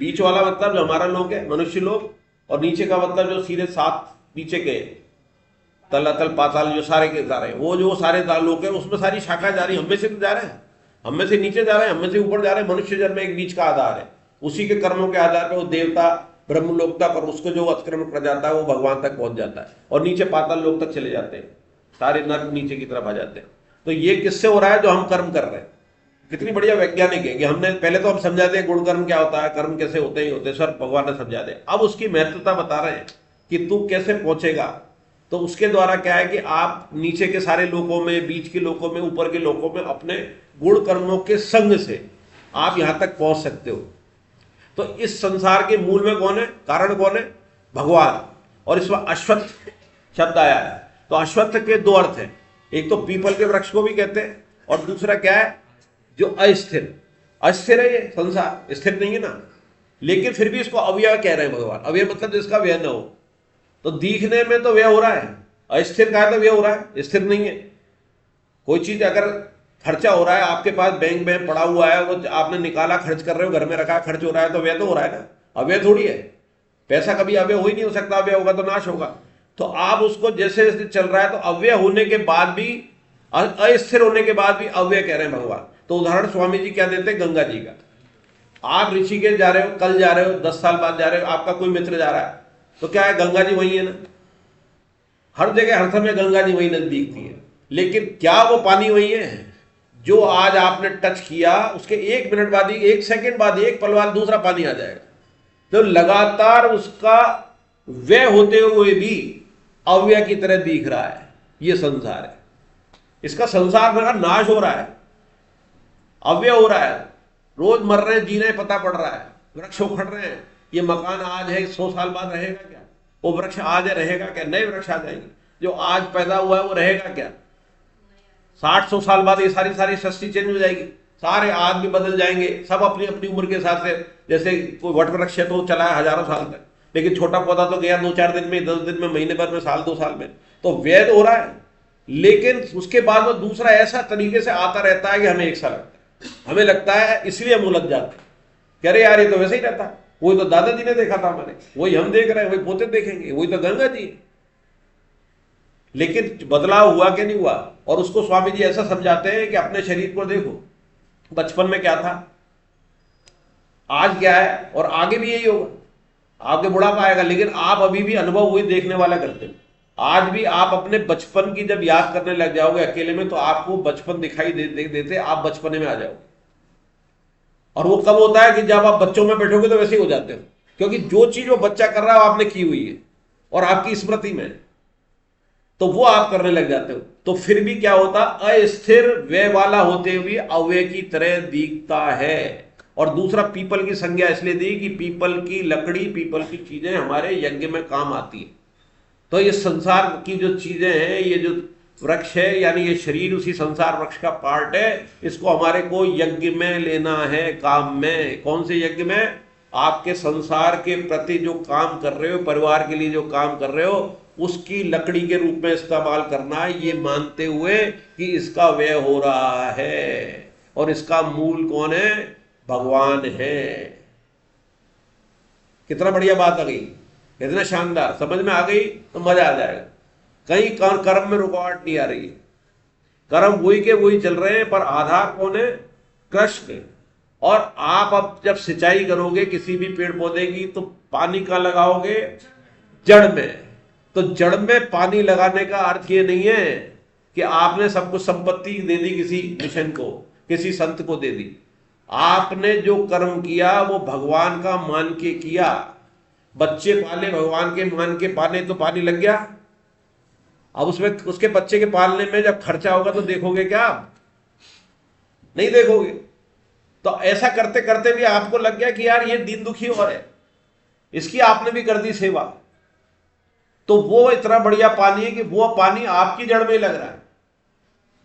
बीच वाला मतलब जो हमारा लोग है मनुष्य लोग, और नीचे का मतलब जो सीधे 7 नीचे के तल अतल पाताल जो सारे के सारे, वो जो सारे लोग हैं उसमें सारी शाखा जा रही है। हम में से तो जा रहे हैं, हम में से नीचे जा रहे हैं, हम में से ऊपर जा रहे हैं। मनुष्य जन्म एक बीच का आधार है, उसी के कर्मों के आधार पर वो देवता ब्रह्मलोक तक, और उसको जो अतिक्रमण कर जाता है वो भगवान तक पहुंच जाता है, और नीचे पाताल लोक तक चले जाते हैं, सारे नर्क नीचे की तरफ आ जाते हैं। तो ये किससे हो रहा है? जो हम कर्म कर रहे हैं। कितनी बढ़िया वैज्ञानिक है कि हमने पहले तो हम समझाते हैं गुण कर्म क्या होता है, कर्म कैसे होते ही होते, सर भगवान ने समझा दे। अब उसकी महत्वता बता रहे हैं कि तू कैसे पहुंचेगा तो उसके द्वारा क्या है कि आप नीचे के सारे लोकों में, बीच के लोकों में, ऊपर के लोकों में अपने गुण कर्मों के संग से आप यहां तक पहुंच सकते हो। तो इस संसार के मूल में कौन है, कारण कौन है, भगवान। और इसमें अश्वत्थ शब्द आया है। तो अश्वत्थ के दो अर्थ हैं, एक तो पीपल के वृक्ष को भी कहते हैं, और दूसरा क्या है, जो अस्थिर। अस्थिर है ये संसार, स्थिर नहीं है ना, लेकिन फिर भी इसको अव्यय कह रहे हैं भगवान। अव्यय मतलब जिसका व्यय न हो। तो दिखने में तो व्यय हो रहा है, अस्थिर का तो व्यय हो रहा है, स्थिर नहीं है। कोई चीज अगर खर्चा हो रहा है, आपके पास बैंक में पड़ा हुआ है, वो आपने निकाला, खर्च कर रहे हो, घर में रखा, खर्च हो रहा है, तो व्यय तो हो रहा है ना, अव्यय थोड़ी है। पैसा कभी अव्यय हो ही नहीं हो सकता, अव्यय होगा तो नाश होगा। तो आप उसको जैसे जैसे चल रहा है, तो अव्यय होने के बाद भी, अस्थिर होने के बाद भी अव्यय कह रहे हैं भगवान। तो उदाहरण स्वामी जी क्या देते हैं, गंगा जी का। आप ऋषिकेश जा रहे हो, कल जा रहे हो, 10 साल बाद जा रहे हो, आपका कोई मित्र जा रहा है, तो क्या है, गंगा जी वही है ना, हर जगह हर समय गंगा जी वही नजदीक थी है। लेकिन क्या वो पानी वही है जो आज आपने टच किया, उसके 1 मिनट बाद ही, 1 सेकंड बाद ही, 1 पल बाद दूसरा पानी आ जाएगा। तो लगातार उसका व्यय होते हुए भी अव्यय की तरह दिख रहा है, ये संसार है। इसका संसार का नाश हो रहा है, अव्यय हो रहा है, रोज मर रहे हैं, जी रहे हैं, पता पड़ रहा है, वृक्ष उखड़ रहे हैं। ये मकान आज है, 100 साल बाद रहेगा क्या, वो वृक्ष आज है, रहेगा क्या, नए वृक्ष आ जाएंगे। जो आज पैदा हुआ है वो रहेगा क्या, 60-100 साल बाद ये सारी सृष्टि चेंज हो जाएगी, सारे आदमी बदल जाएंगे, सब अपनी अपनी उम्र के हिसाब से। जैसे कोई वट वृक्ष है तो चला है हजारों साल तक, लेकिन छोटा पौधा तो गया 2-4 दिन में, 10 दिन में, महीने भर में, साल 2 साल में। तो व्यय हो रहा है, लेकिन उसके बाद वो दूसरा ऐसा तरीके से आता रहता है कि हमें एक सा लगता है, हमें लगता है, इसलिए हम उलझ जाते हैं। कह रहे यार ये तो वैसे ही रहता है, वही तो दादाजी ने देखा था हमारे, वही हम देख रहे हैं, वही पोते देखेंगे, वही तो गंगा जी है। लेकिन बदलाव हुआ कि नहीं हुआ। और उसको स्वामी जी ऐसा समझाते हैं कि अपने शरीर को देखो, बचपन में क्या था, आज क्या है, और आगे भी यही होगा, आगे बुढ़ापा आएगा। लेकिन आप अभी भी अनुभव वही देखने वाला करते हो। आज भी आप अपने बचपन की जब याद करने लग जाओगे अकेले में, तो आपको बचपन दिखाई देते आप बचपने में आ जाओगे। और वो कब होता है कि जब आप बच्चों में बैठोगे तो वैसे ही हो जाते हो, क्योंकि जो चीज वो बच्चा कर रहा है आपने की हुई है और आपकी स्मृति में, तो वो आप करने लग जाते हो। तो फिर भी क्या होता, अस्थिर व्यय वाला होते हुए अव्यय की तरह दिखता है। और दूसरा, पीपल की संज्ञा इसलिए दी कि पीपल की लकड़ी, पीपल की चीजें हमारे यज्ञ में काम आती है। तो ये संसार की जो चीजें हैं, ये जो वृक्ष है, यानी ये शरीर उसी संसार वृक्ष का पार्ट है, इसको हमारे को यज्ञ में लेना है, काम में। कौन से यज्ञ में, आपके संसार के प्रति जो काम कर रहे हो, परिवार के लिए जो काम कर रहे हो, उसकी लकड़ी के रूप में इस्तेमाल करना है, ये मानते हुए कि इसका व्यय हो रहा है। और इसका मूल कौन है, भगवान है। कितना बढ़िया बात आ गई, कितना शानदार, समझ में आ गई तो मजा आ जाएगा। कहीं कर्म में रुकावट नहीं आ रही है, कर्म वही के वही चल रहे हैं, पर आधार कौन है, कृष्ण। और आप अब जब सिंचाई करोगे किसी भी पेड़ पौधे की, तो पानी कहाँ लगाओगे, जड़ में। तो जड़ में पानी लगाने का अर्थ ये नहीं है कि आपने सब कुछ संपत्ति दे दी किसी मिशन को, किसी संत को दे दी। आपने जो कर्म किया वो भगवान का मान के किया। बच्चे पाले भगवान के मान के पाले, तो पानी लग गया। अब उसमें उसके बच्चे के पालने में जब खर्चा होगा तो देखोगे क्या, आप नहीं देखोगे। तो ऐसा करते करते भी आपको लग गया कि यार ये दीन दुखी और है, इसकी आपने भी कर दी सेवा, तो वो इतना बढ़िया पानी है कि वो पानी आपकी जड़ में लग रहा है।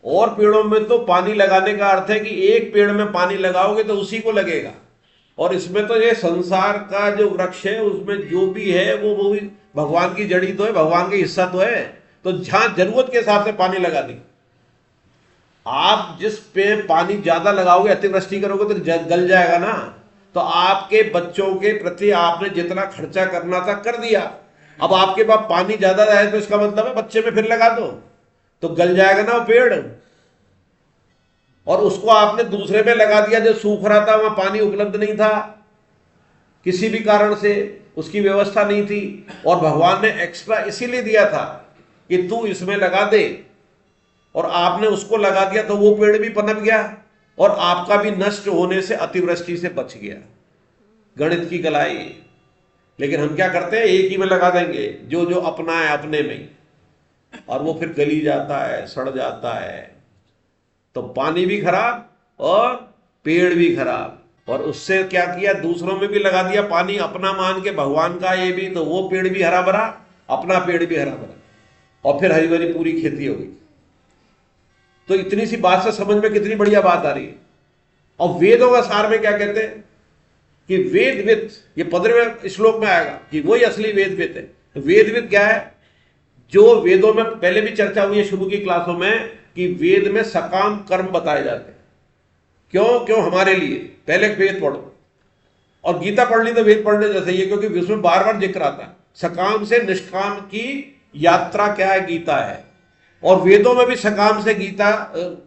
और पेड़ों में तो पानी लगाने का अर्थ है कि एक पेड़ में पानी लगाओगे तो उसी को लगेगा। और इसमें तो ये संसार का जो वृक्ष है, उसमें जो भी है वो भी भगवान की जड़ी तो है, भगवान का हिस्सा तो है। तो जहां जरूरत के हिसाब से पानी लगा दी। आप जिस पे पानी ज्यादा लगाओगे, अतिवृष्टि करोगे तो गल जाएगा ना। तो आपके बच्चों के प्रति आपने जितना खर्चा करना था कर दिया। अब आपके पास पानी ज्यादा है, तो इसका मतलब है बच्चे में फिर लगा दो तो गल जाएगा ना वो पेड़। और उसको आपने दूसरे में लगा दिया जो सूख रहा था, वहां पानी उपलब्ध नहीं था, किसी भी कारण से उसकी व्यवस्था नहीं थी, और भगवान ने एक्स्ट्रा इसीलिए दिया था कि तू इसमें लगा दे। और आपने उसको लगा दिया तो वो पेड़ भी पनप गया और आपका भी नष्ट होने से, अतिवृष्टि से बच गया। गणित की कलाई। लेकिन हम क्या करते हैं, एक ही में लगा देंगे, जो जो अपना है अपने में ही। और वो फिर गली जाता है, सड़ जाता है। तो पानी भी खराब और पेड़ भी खराब। और उससे क्या किया, दूसरों में भी लगा दिया पानी, अपना मान के भगवान का ये भी, तो वो पेड़ भी हरा भरा, अपना पेड़ भी हरा भरा, और फिर हरी भरी पूरी खेती हो गई। तो इतनी सी बात से समझ में कितनी बढ़िया बात आ रही है। और वेदों का सार में क्या कहते हैं कि वेदवित, ये 15वें श्लोक में आएगा कि वही असली वेदवित है। तो वेदवित क्या है, जो वेदों में पहले भी चर्चा हुई है शुरू की क्लासों में कि वेद में सकाम कर्म बताए जाते हैं। क्यों हमारे लिए पहले वेद पढ़ो, और गीता पढ़ ली तो वेद पढ़ने जैसे ही है, क्योंकि उसमें बार बार जिक्र आता है सकाम से निष्काम की यात्रा क्या है, गीता है। और वेदों में भी सकाम से गीता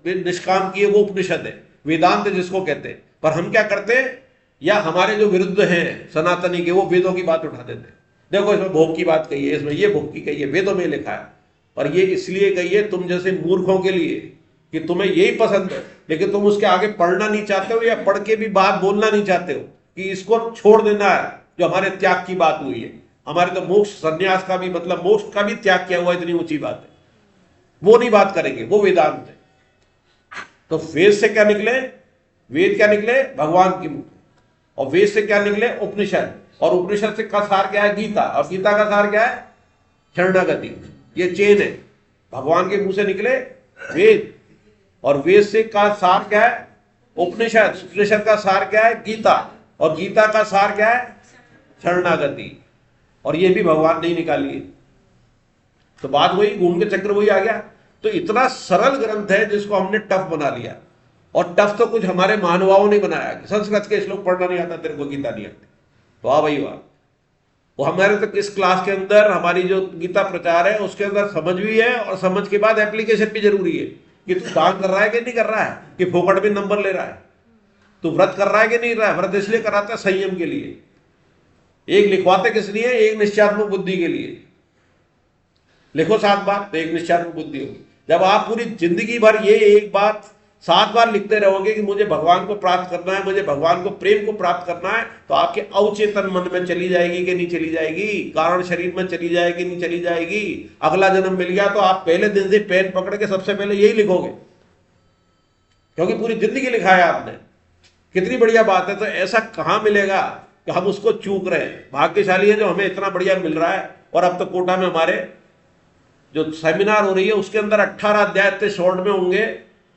निष्काम की है, वो उपनिषद है, वेदांत जिसको कहते हैं। पर हम क्या करते हैं, या हमारे जो विरुद्ध हैं सनातनी के, वो वेदों की बात उठा देते हैं। देखो इसमें भोग की बात कही है, इसमें ये भोग की कही है, वेदों में लिखा है। और ये इसलिए कही है तुम जैसे मूर्खों के लिए कि तुम्हें यही पसंद है, लेकिन तुम उसके आगे पढ़ना नहीं चाहते हो, या पढ़ के भी बात बोलना नहीं चाहते हो कि इसको छोड़ देना है, जो हमारे त्याग की बात हुई है। हमारे तो मोक्ष संन्यास का भी मतलब मोक्ष का भी त्याग किया हुआ, इतनी ऊंची बात है, वो नहीं बात करेंगे, वो वेदांत है। तो वेद से क्या निकले, वेद क्या निकले, भगवान की मुख। और वेद से क्या निकले, उपनिषद। और उपनिषद से का सार क्या है, गीता। और गीता का सार क्या है, शरणागति। ये चेन है, भगवान के मुंह से निकले वेद, और वेद से का सार क्या है, उपनिषद। उपनिषद का सार क्या है, गीता। और गीता का सार क्या है, शरणागति। और ये भी भगवान ने ही निकाली है। तो बात वही, घूम के चक्र वही आ गया। तो इतना सरल ग्रंथ है जिसको हमने टफ बना लिया। और टफ तो कुछ हमारे महानुभावों ने बनाया। संस्कृत के श्लोक पढ़ना नहीं आता तेरे को, गीता नहीं आती, वाह भाई वाह। वो हमारे तक इस क्लास के अंदर हमारी जो गीता प्रचार है उसके अंदर समझ भी है, और समझ के बाद एप्लीकेशन भी जरूरी है कि तू दान कर रहा है कि नहीं कर रहा है, कि फोकट में नंबर ले रहा है, तू व्रत कर रहा है कि नहीं रहा है। व्रत इसलिए कराता है संयम के लिए, एक लिखवाते किस लिए, एक निश्चयात्मक बुद्धि के लिए। लिखो 7 बार तो एक निश्चयात्मक बुद्धि होगी। जब आप पूरी जिंदगी भर ये एक बात 7 बार लिखते रहोगे कि मुझे भगवान को प्राप्त करना है, मुझे भगवान को प्रेम को प्राप्त करना है, तो आपके अवचेतन मन में चली जाएगी कि नहीं चली जाएगी, कारण शरीर में चली जाएगी नहीं चली जाएगी। अगला जन्म मिल गया तो आप पहले दिन से पेन पकड़ के सबसे पहले यही लिखोगे, क्योंकि पूरी जिंदगी लिखा है आपने। कितनी बढ़िया बात है। तो ऐसा कहां मिलेगा कि हम उसको चूक रहे हैं। भाग्यशाली है जो हमें इतना बढ़िया मिल रहा है। और अब तो कोटा में हमारे जो सेमिनार हो रही है उसके अंदर 18 अध्याय इतने शॉर्ट में होंगे,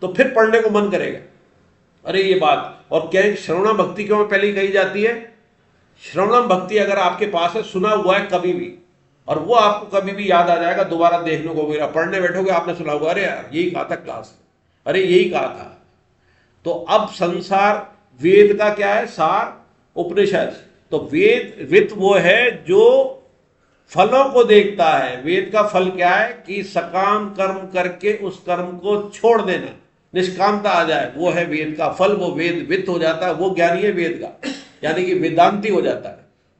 तो फिर पढ़ने को मन करेगा। अरे ये बात, और क्या श्रवणम भक्ति क्यों पहले कही जाती है, श्रवणम भक्ति अगर आपके पास है, सुना हुआ है कभी भी, और वो आपको कभी भी याद आ जाएगा, दोबारा देखने को मिलेगा। पढ़ने बैठोगे आपने सुना हुआ, अरे यार यही कहा था क्लास, अरे यही कहा था। तो अब संसार वेद का क्या है, सार उपनिषद। तो वेद वित्त वो है जो फलों को देखता है। वेद का फल क्या है कि सकाम कर्म करके उस कर्म को छोड़ देना, निष्कामता आ जाए, वो है वेद का फल। वो वेद वित्त हो जाता है, वो ज्ञानी है वेद का, यानी कि वेदांती हो जाता है,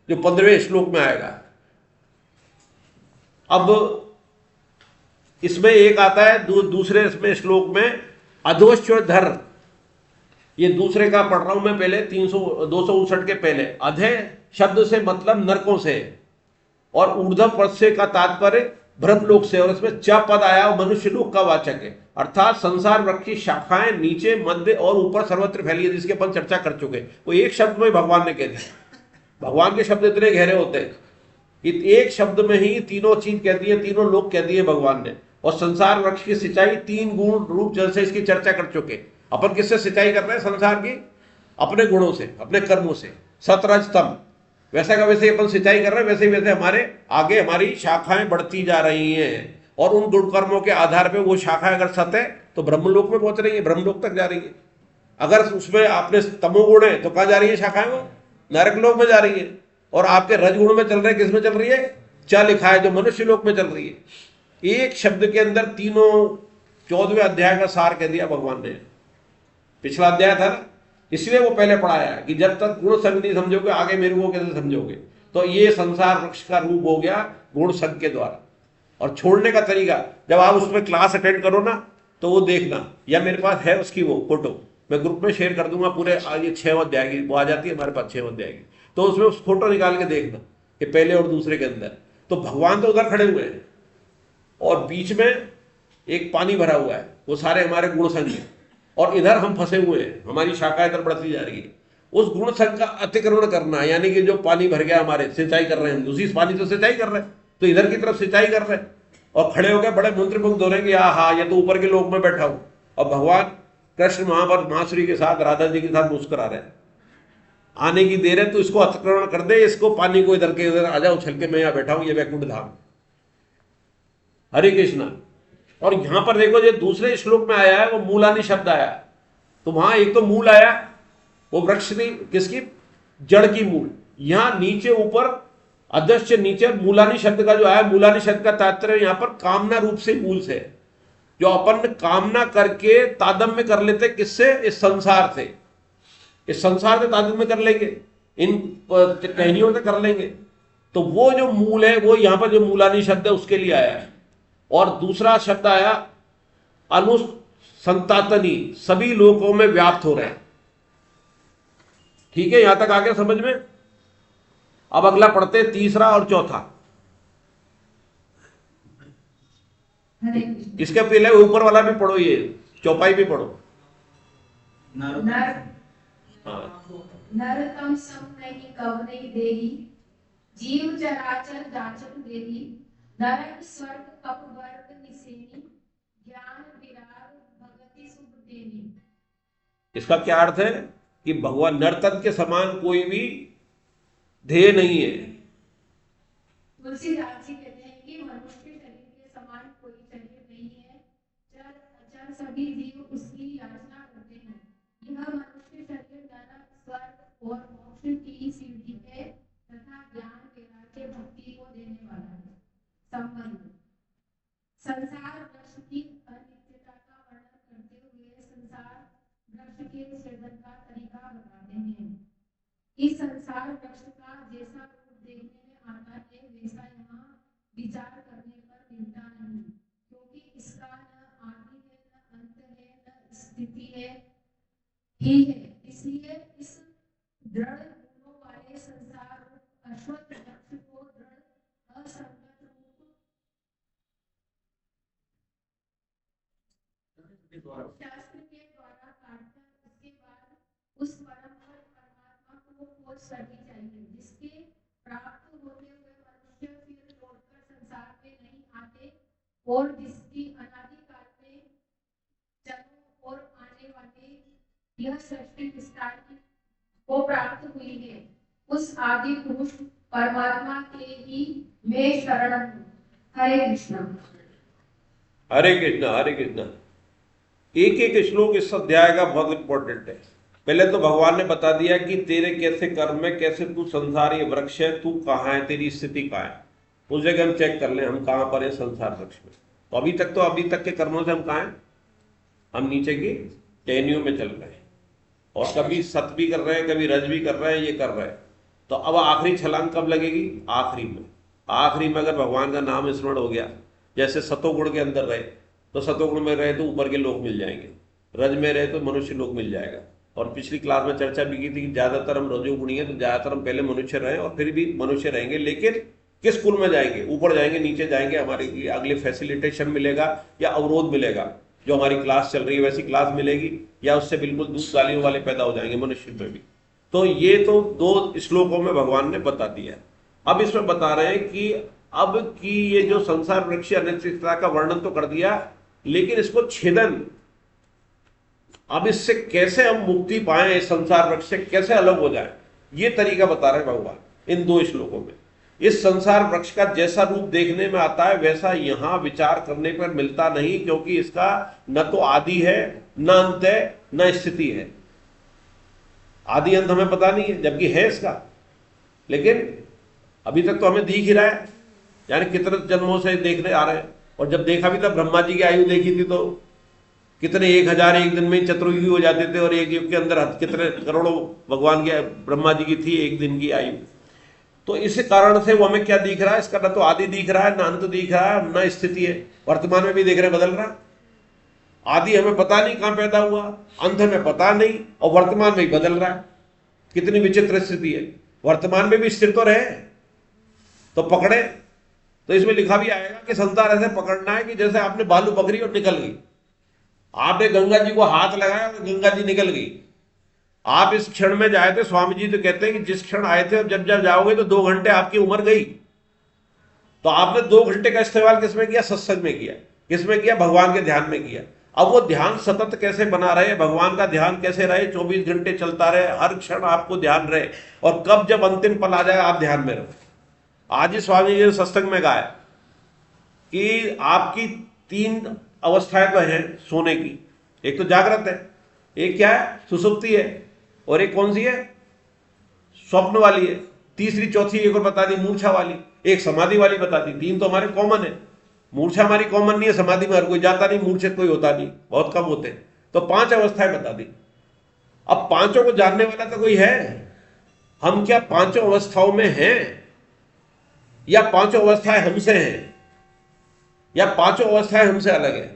जो 15वें श्लोक में आएगा। अब इसमें एक आता है दूसरे इसमें श्लोक में अधोश्चर, ये दूसरे का पढ़ रहा हूं मैं पहले, 259 के पहले। अधे शब्द से मतलब नरकों से, और ऊर्ध्व पद से का तात्पर्य ब्रह्मलोक से, और इसमें च पद आया मनुष्य लोक का वाचक है। अर्थात संसार वृक्ष की शाखाएं नीचे, मध्य और ऊपर सर्वत्र फैली है, जिसके अपन चर्चा कर चुके। वो एक शब्द में भगवान ने कह दिया। भगवान के शब्द इतने गहरे होते हैं कि एक शब्द में ही तीनों चीज कह दी है, तीनों लोक कह दिए भगवान ने। और संसार वृक्ष की सिंचाई 3 गुण रूप जल से, इसकी चर्चा कर चुके। अपन किससे सिंचाई कर रहे हैं संसार की, अपने गुणों से, अपने कर्मों से, सतरज तम। वैसा का वैसे अपन सिंचाई कर रहे हैं, वैसे वैसे हमारे आगे हमारी शाखाएं बढ़ती जा रही हैं। और उन गुण कर्मों के आधार पे वो शाखा अगर सत है तो ब्रह्मलोक में पहुंच रही है, ब्रह्मलोक तक जा रही है। अगर उसमें आपने तमोगुण है तो कहां जा रही है शाखाएं, वो नरक लोक में जा रही है। और आपके रजगुण में चल रहे, किस में चल रही है, च लिखा है, जो मनुष्य लोक में चल रही है। एक शब्द के अंदर तीनों 14वें अध्याय का सार कह दिया भगवान ने। पिछला अध्याय था ना, इसलिए वो पहले पढ़ाया कि जब तक गुण संग नहीं समझोगे आगे मेरे को कैसे समझोगे। तो ये संसार वृक्ष का रूप हो गया गुण संग के द्वारा। और छोड़ने का तरीका, जब आप उसमें क्लास अटेंड करो ना तो वो देखना, या मेरे पास है उसकी वो फोटो, मैं ग्रुप में शेयर कर दूंगा पूरे। ये 6 अध्याय की वो आ जाती है हमारे पास, 6 अध्याय की, तो उसमें उस फोटो निकाल के देखना कि पहले और दूसरे के अंदर। तो भगवान तो उधर खड़े हुए हैं, और बीच में एक पानी भरा हुआ है, वो सारे हमारे गुण संघ हैं, और इधर हम फंसे हुए हैं, हमारी शाखा इधर बढ़ती जा रही है। उस गुण संघ का अतिक्रमण करना, यानी कि जो पानी भर गया हमारे, सिंचाई कर रहे हैं, उसी पानी से सिंचाई कर रहे हैं, तो इधर की तरफ सिंचाई कर रहे हैं, और खड़े हो गए बड़े मंत्रमुग्ध हो रहे हैं कि हाँ, ये तो ऊपर के लोक में बैठा हूं। और भगवान कृष्ण वहां पर माँसुरी के साथ, राधा जी के साथ मुस्कुरा रहे हैं, आने की देर है तो इसको अतिक्रमण कर दे, इसको पानी को इधर के इधर आ जाओ, उछल के मैं यहाँ बैठा हूं, ये वैकुंठ धाम। हरे कृष्णा। और यहां पर देखो, जो दूसरे श्लोक में आया है वो मूलानी शब्द आया, तो वहां एक तो मूल आया, वो वृक्ष की, किसकी, जड़ की मूल। यहां नीचे ऊपर अदृश्य नीचे मूलानी शब्द का जो आया, मूलानी शब्द का तात्पर्य यहां पर कामना रूप से मूल से, जो अपन कामना करके तादम्य कर लेते, किससे, इस संसार से, इस संसार से तादम्य कर लेंगे, इन टहनियों से कर लेंगे, तो वो जो मूल है, वो यहां पर जो मूलानी शब्द है उसके लिए आया है। और दूसरा शब्द आया अनुसंतातनी, सभी लोगों में व्याप्त हो रहे हैं। ठीक है, यहां तक आ गया समझ में। अब अगला पढ़ते हैं, तीसरा और चौथा। हरे कृष्ण। इसके पहले ऊपर वाला भी पढ़ो, ये चौपाई भी पढ़ो। नर हाँ, नरतम सम नहीं कव नहीं देही, जीव चराचर जाचक देही, नरक स्वर्ग कप वर्ग निसेनी, ज्ञान विराग भगति सुख देनी। इसका क्या अर्थ है कि भगवान नर्तन के समान कोई भी ध्येय नहीं है। तुलसीदास जी कहते हैं कि मनुष्य शरीर के समान कोई शरीर नहीं है, चर अचर सभी जीव उसकी याचना करते हैं। यह मनुष्य शरीर नरक स्वर्ग और मोक्ष की सीढ़ी है तथा ज्ञान वैराग्य भक्ति को देने वाला है। संबंध संसार वृक्ष की अनित्यता का वर्णन करते हुए संसार वृक्ष के छेदन का तरीका बताते हैं। इस संसार वृक्ष का जैसा रूप देखने में आता है, वैसा यहाँ विचार करने पर मिलता नहीं, क्योंकि इसका न आदि है, न अंत है, न स्थिति है ही है। इसलिए इस दृढ़ गुणों वाले संसार रूप अश्वत्थ वृक्ष को दृढ़ असंगत रूप शास्त्र के द्वारा काटकर उसके बाद उस परम परमात्मा को खोज करनी चाहिए, जिसके प्राप्त होते हुए मनुष्य फिर लौटकर संसार में नहीं आते, और जिसकी अनादि काल में जन्म और आने वाले यह सृष्टि विस्तार को प्राप्त हुई है। उस आदि पुरुष परमात्मा के ही मैं शरण हूँ। हरे कृष्ण। हरे कृष्णा, हरे कृष्णा। एक एक श्लोक इस अध्याय का बहुत इंपॉर्टेंट है। पहले तो भगवान ने बता दिया कि तेरे कैसे कर्म है, कैसे तू संसार ये वृक्ष है, तू कहाँ है, तेरी स्थिति कहाँ है। उस जगह हम चेक कर लें हम कहाँ पर है संसार वृक्ष में। तो अभी तक के कर्मों से हम कहाँ हैं, हम नीचे की टहनियों में चल रहे हैं, और कभी सत भी कर रहे हैं, कभी रज भी कर रहे हैं, ये कर रहे हैं। तो अब आखिरी छलांग कब लगेगी, आखिरी में। आखिरी में अगर भगवान का नाम स्मरण हो गया, जैसे सतोगुण के अंदर रहे तो सतोगुण में रहे तो ऊपर के लोग मिल जाएंगे, रज में रहे तो मनुष्य लोग मिल जाएगा। और पिछली क्लास में चर्चा भी की थी कि ज्यादातर हम रजोगुणी हैं, तो ज्यादातर हम पहले मनुष्य रहे और फिर भी मनुष्य रहेंगे, लेकिन किस कुल में जाएंगे, ऊपर जाएंगे नीचे जाएंगे, हमारे लिए अगले फैसिलिटेशन मिलेगा या अवरोध मिलेगा, जो हमारी क्लास चल रही है वैसी क्लास मिलेगी, या उससे बिल्कुल दूध गालियों वाले पैदा हो जाएंगे मनुष्य में भी। तो ये तो दो श्लोकों में भगवान ने बता दिया। अब इसमें बता रहे हैं कि अब की ये जो संसार वृक्ष अनिश्चितता का वर्णन तो कर दिया, लेकिन इसको छेदन, अब इससे कैसे हम मुक्ति पाएं, इस संसार वृक्ष से कैसे अलग हो जाए, ये तरीका बता रहे भगवान इन दो श्लोकों में। इस संसार वृक्ष का जैसा रूप देखने में आता है वैसा यहां विचार करने पर मिलता नहीं, क्योंकि इसका न तो आदि है, न अंत है, न स्थिति है। आदि अंत हमें पता नहीं है, जबकि है इसका, लेकिन अभी तक तो हमें दिख ही रहा है, यानी कितने जन्मों से देखने आ रहे हैं। और जब देखा भी था, ब्रह्मा जी की आयु देखी थी तो कितने 1000 एक दिन में चतुर्युगी हो जाते थे, और एक युग के अंदर कितने करोड़ों भगवान की ब्रह्मा जी की थी एक दिन की आयु। तो इस कारण से वो हमें क्या दिख रहा है, इसका न तो आदि दिख रहा है, न अंत दिख रहा है, न स्थिति है। वर्तमान में भी देख रहे बदल रहा, आदि हमें पता नहीं कहां पैदा हुआ, अंत हमें पता नहीं, और वर्तमान में भी बदल रहा है। कितनी विचित्र स्थिति है। वर्तमान में भी स्थिर तो रहे, तो पकड़े तो इसमें लिखा भी आएगा कि संसार ऐसे पकड़ना है कि जैसे आपने बालू पकड़ी और निकल गई। आपने गंगा जी को हाथ लगाया और गंगा जी निकल गई। आप इस क्षण में जाए थे, स्वामी जी तो कहते हैं कि जिस क्षण आए थे और जब जब जाओगे तो 2 घंटे आपकी उम्र गई। तो आपने 2 घंटे का इस्तेमाल किसमें किया? सत्संग में किया। किसमें किया? भगवान के ध्यान में किया। अब वो ध्यान सतत कैसे बना रहे, भगवान का ध्यान कैसे रहे, 24 घंटे चलता रहे, हर क्षण आपको ध्यान रहे, और कब जब अंतिम पल आ जाए आप ध्यान में रहो। आज ही स्वामी जी ने सत्संग में गाया कि आपकी 3 अवस्थाएं तो हैं सोने की। एक तो जागृत है, एक क्या है? सुसुप्ति है, और एक कौन सी है? स्वप्न वाली है। तीसरी चौथी एक और बता दी, मूर्छा वाली। एक समाधि वाली बता दी। 3 तो हमारे कॉमन है। मूर्छा हमारी कॉमन नहीं है, समाधि में हर कोई जाता नहीं, मूर्छित कोई होता नहीं, बहुत कम होते। तो 5 अवस्थाएं बता दी। अब 5 को जानने वाला तो कोई है? हम क्या 5 अवस्थाओं में हैं, या 5 अवस्थाएं हमसे हैं, या 5 अवस्थाएं हमसे अलग है?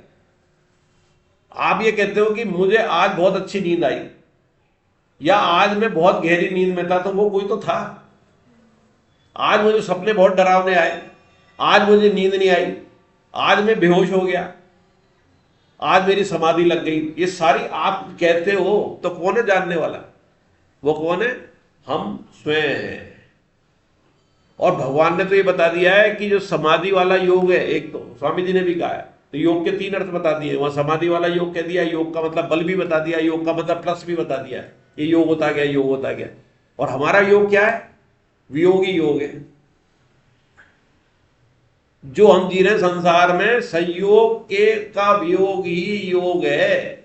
आप ये कहते हो कि मुझे आज बहुत अच्छी नींद आई, या आज मैं बहुत गहरी नींद में था, तो वो कोई तो था। आज मुझे सपने बहुत डरावने आए, आज मुझे नींद नहीं आई, आज मैं बेहोश हो गया, आज मेरी समाधि लग गई, ये सारी आप कहते हो, तो कौन है जानने वाला? वो कौन है? हम स्वयं हैं। और भगवान ने तो ये बता दिया है कि जो समाधि वाला योग है, एक तो स्वामी जी ने भी कहा है, तो योग के 3 अर्थ बता दिए। वहां समाधि वाला योग कह दिया, योग का मतलब बल भी बता दिया, योग का मतलब प्लस भी बता दिया। ये योग होता गया, योग होता गया। और हमारा योग क्या है? वियोगी योग है। जो हम जी रहे हैं संसार में, संयोग के का वियोग ही योग है।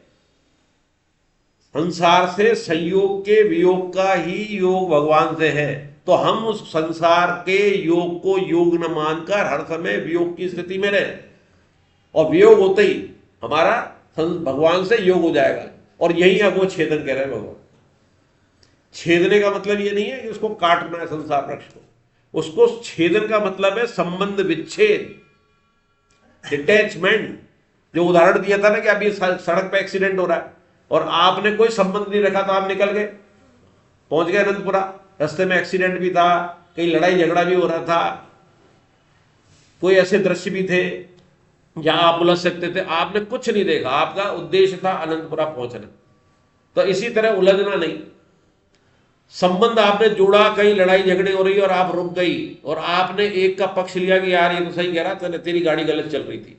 संसार से संयोग के वियोग का ही योग भगवान से है। तो हम उस संसार के योग को योग न मानकर हर समय वियोग की स्थिति में रहे, और वियोग होते ही हमारा भगवान से योग हो जाएगा। और यही अब वो छेदन कह रहे हैं भगवान। छेदने का मतलब ये नहीं है कि उसको काटना है संसार वृक्ष को। उसको छेदन का मतलब है संबंध विच्छेद, डिटैचमेंट। जो उदाहरण दिया था ना कि अभी सड़क पे एक्सीडेंट हो रहा है और आपने कोई संबंध नहीं रखा, तो आप निकल गए, पहुंच गए अनंतपुरा। रास्ते में एक्सीडेंट भी था, कहीं लड़ाई झगड़ा भी हो रहा था, कोई ऐसे दृश्य भी थे जहां आप उलझ सकते थे, आपने कुछ नहीं देखा। आपका उद्देश्य था अनंतपुरा पहुंचना। तो इसी तरह उलझना नहीं, संबंध आपने जोड़ा, कहीं लड़ाई झगड़े हो रही और आप रुक गई, और आपने एक का पक्ष लिया कि यार ये तो सही कह रहा, तेरी गाड़ी गलत चल रही थी,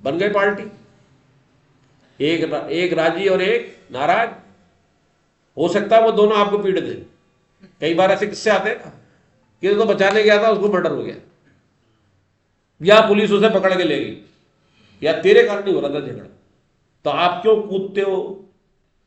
बन गई पार्टी। एक राजी और एक नाराज। हो सकता है वो दोनों आपको पीट दे। कई बार ऐसे किस्से आते हैं ना कि तो बचाने गया था, उसको मर्डर हो गया, या पुलिस उसे पकड़ के ले गई, या तेरे कारण नहीं हो रहा था झगड़ा। तो आप क्यों कूदते हो?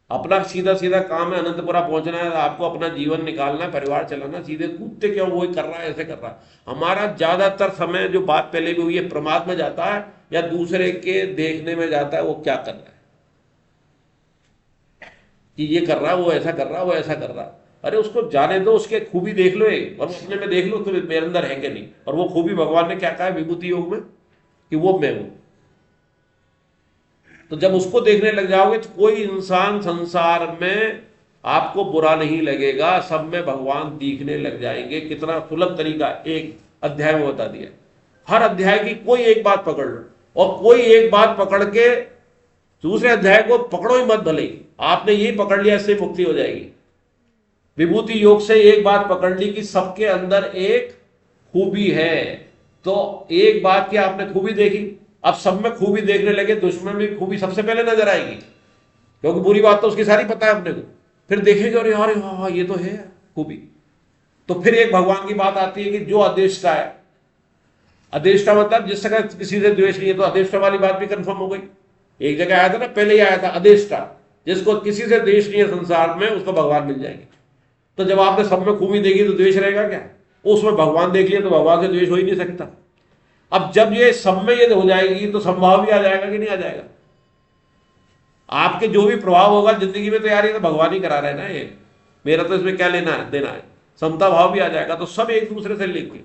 अपना सीधा सीधा काम है, अनंतपुरा पहुंचना है, आपको अपना जीवन निकालना है, परिवार चलाना, सीधे कूदते क्यों? वो कर रहा है, ऐसे कर रहा है। हमारा ज्यादातर समय, जो बात पहले भी हुई है, प्रमाद में जाता है या दूसरे के देखने में जाता है वो क्या कर रहा है, कि ये कर रहा है, वो ऐसा कर रहा है, वो ऐसा कर रहा है। अरे उसको जाने दो, उसके खूबी देख लो एक, और अपने में देख लो तो मेरे अंदर है कि नहीं। और वो खूबी भगवान ने क्या कहा है विभूति योग में, कि वो मैं हूं। तो जब उसको देखने लग जाओगे तो कोई इंसान संसार में आपको बुरा नहीं लगेगा, सब में भगवान दिखने लग जाएंगे। कितना सुलभ तरीका एक अध्याय में बता दिया। हर अध्याय की कोई एक बात पकड़ लो, और कोई एक बात पकड़ के दूसरे अध्याय को पकड़ो ही मत, भले ही आपने यही पकड़ लिया, इससे मुक्ति हो जाएगी। विभूति योग से एक बात पकड़ ली कि सबके अंदर एक खूबी है। तो एक बात की आपने खूबी देखी, अब सब में खूबी देखने लगे, दुश्मन में खूबी सबसे पहले नजर आएगी, क्योंकि बुरी बात तो उसकी सारी पता है अपने को। फिर देखेंगे और यार हाँ ये तो है खूबी। तो फिर एक भगवान की बात आती है कि जो अदेष्टा है, अदेष्टा मतलब जिस जगह किसी से द्वेष नहीं है, तो अदेष्टा वाली बात भी कंफर्म हो गई। एक जगह आया था ना, पहले ही आया था अदेष्टा, जिसको किसी से द्वेष नहीं है संसार में, उसको भगवान मिल जाएंगे। तो जब आपने सब में खूबी देखी तो द्वेष रहेगा क्या? उसमें भगवान देख लिया तो भगवान से द्वेष हो ही नहीं सकता। अब जब ये सब में ये हो जाएगी तो संभाव भी आ जाएगा कि नहीं आ जाएगा? आपके जो भी प्रभाव होगा जिंदगी में, तो यार ये तो भगवान ही करा रहे हैं ना, ये मेरा तो इसमें क्या लेना है देना है, समता भाव भी आ जाएगा। तो सब एक दूसरे से लेंगे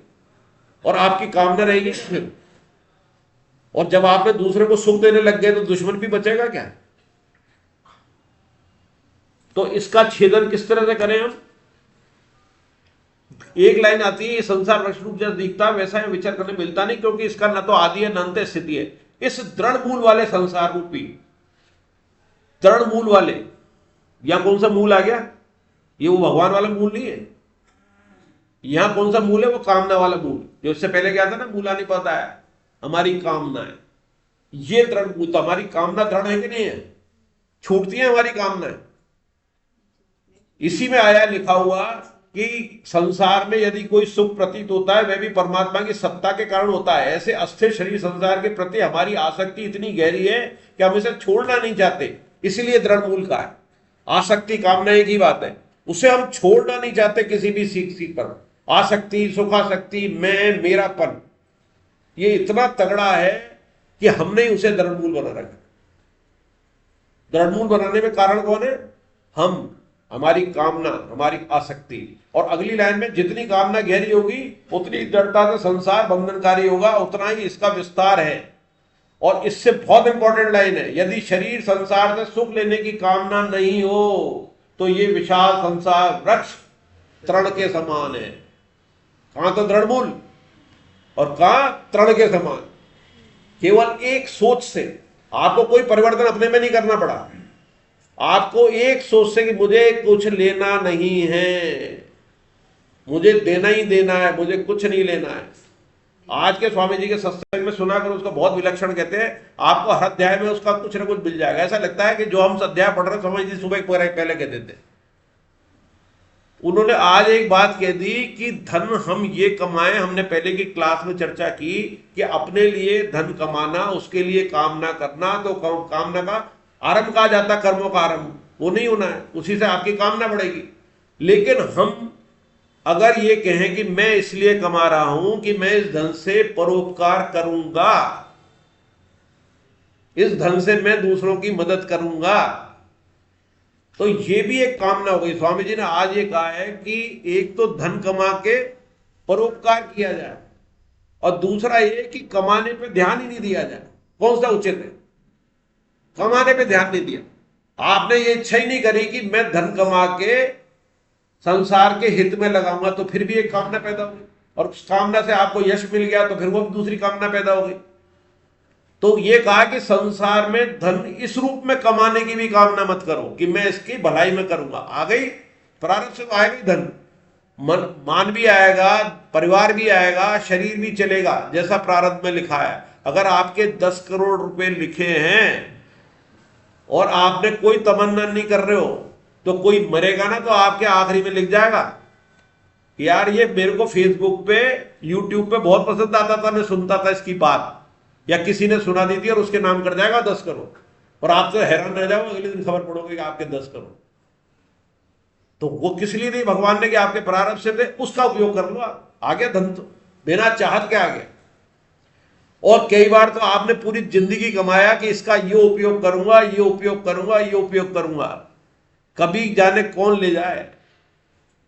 और आपकी कामना रहेगी। और जब आपने दूसरे को सुख देने लग गए तो दुश्मन भी बचेगा क्या? तो इसका छेदन किस तरह से करें हम? एक लाइन आती है, ये संसार वृक्ष रूप जैसा दिखता है वैसा ही विचार करने मिलता नहीं, क्योंकि इसका न तो आदि है न अंत स्थिति है। इस दृढ़ मूल वाले संसार रूपी दृढ़ मूल वाले, यहां कौन सा मूल आ गया? ये वो भगवान वाला मूल नहीं है। यहां कौन सा मूल है? वो कामना वाला मूल, जो इससे पहले क्या था ना, मूला नहीं पता है, हमारी कामना है। ये दृढ़ मूल, तो हमारी कामना दृढ़ है कि नहीं है? छूटती है हमारी कामनाएं। इसी में आया लिखा हुआ कि संसार में यदि कोई सुख प्रतीत होता है वह भी परमात्मा की सत्ता के कारण होता है। ऐसे अस्थिर शरीर संसार के प्रति हमारी आसक्ति इतनी गहरी है कि हम इसे छोड़ना नहीं चाहते, इसलिए दृढ़ मूल का है। आसक्ति कामना एक ही बात है, उसे हम छोड़ना नहीं चाहते किसी भी सीख पर। आसक्ति, सुखासक्ति, मैं, मेरापन, ये इतना तगड़ा है कि हमने ही उसे दृढ़ मूल बना रखा। दृढ़ मूल बनाने में कारण कौन है? हम, हमारी कामना, हमारी आसक्ति। और अगली लाइन में जितनी कामना गहरी होगी उतनी दृढ़ता से संसार बंधनकारी होगा, उतना ही इसका विस्तार है। और इससे बहुत इंपॉर्टेंट लाइन है, यदि शरीर संसार से सुख लेने की कामना नहीं हो तो ये विशाल संसार वृक्ष तृण के समान है। कहां तो दृढ़ मूल और कहां तृण के समान। केवल एक सोच से आपको कोई परिवर्तन अपने में नहीं करना पड़ा। आपको एक सोच से कि मुझे कुछ लेना नहीं है, मुझे देना ही देना है, मुझे कुछ नहीं लेना है। आज के स्वामी जी के सत्संग में सुना कर उसका बहुत विलक्षण कहते हैं, आपको हर अध्याय में उसका कुछ ना कुछ मिल जाएगा। ऐसा लगता है कि जो हम अध्याय पढ़ रहे स्वामी जी सुबह पहले कहते थे। उन्होंने आज एक बात कह दी कि धन हम ये कमाएं, हमने पहले की क्लास में चर्चा की कि अपने लिए धन कमाना, उसके लिए कामना करना, तो कामना का आरंभ कहा जाता, कर्मों का आरंभ वो नहीं होना है, उसी से आपकी कामना बढ़ेगी। लेकिन हम अगर ये कहें कि मैं इसलिए कमा रहा हूं कि मैं इस धन से परोपकार करूंगा, इस धन से मैं दूसरों की मदद करूंगा, तो ये भी एक कामना हो गई। स्वामी जी ने आज ये कहा है कि एक तो धन कमा के परोपकार किया जाए और दूसरा ये कि कमाने पे ध्यान ही नहीं दिया जाए। कौन सा उचित है? कमाने पे ध्यान नहीं दिया। आपने ये इच्छा ही नहीं करी कि मैं धन कमा के संसार के हित में लगाऊंगा, तो फिर भी एक कामना पैदा होगी। और उस कामना से आपको यश मिल गया तो फिर वो दूसरी कामना पैदा हो गई। तो ये कहा कि संसार में धन इस रूप में कमाने की भी कामना मत करो कि मैं इसकी भलाई में करूंगा। आ गई प्रारब्ध से तो आएगा ही धन, मान भी आएगा, परिवार भी आएगा, शरीर भी चलेगा, जैसा प्रारब्ध में लिखा है। अगर आपके 10 करोड़ रुपए लिखे हैं और आपने कोई तमन्ना नहीं कर रहे हो, तो कोई मरेगा ना तो आपके आखिरी में लिख जाएगा यार ये मेरे को फेसबुक पे, यूट्यूब पे बहुत पसंद आता था, मैं सुनता था इसकी बात, या किसी ने सुना दी थी और उसके नाम कर जाएगा 10 करोड़, और आप तो हैरान रह जाओगे अगले दिन खबर पड़ोगे कि आपके 10 करोड़। तो वो किस लिए नहीं? भगवान ने कि आपके प्रारब्ध से थे, उसका उपयोग कर लो। आ गया धन, तो बिना चाहत के आ गया। और कई बार तो आपने पूरी जिंदगी कमाया कि इसका ये उपयोग करूंगा, ये उपयोग करूंगा, ये उपयोग करूंगा, कभी जाने कौन ले जाए।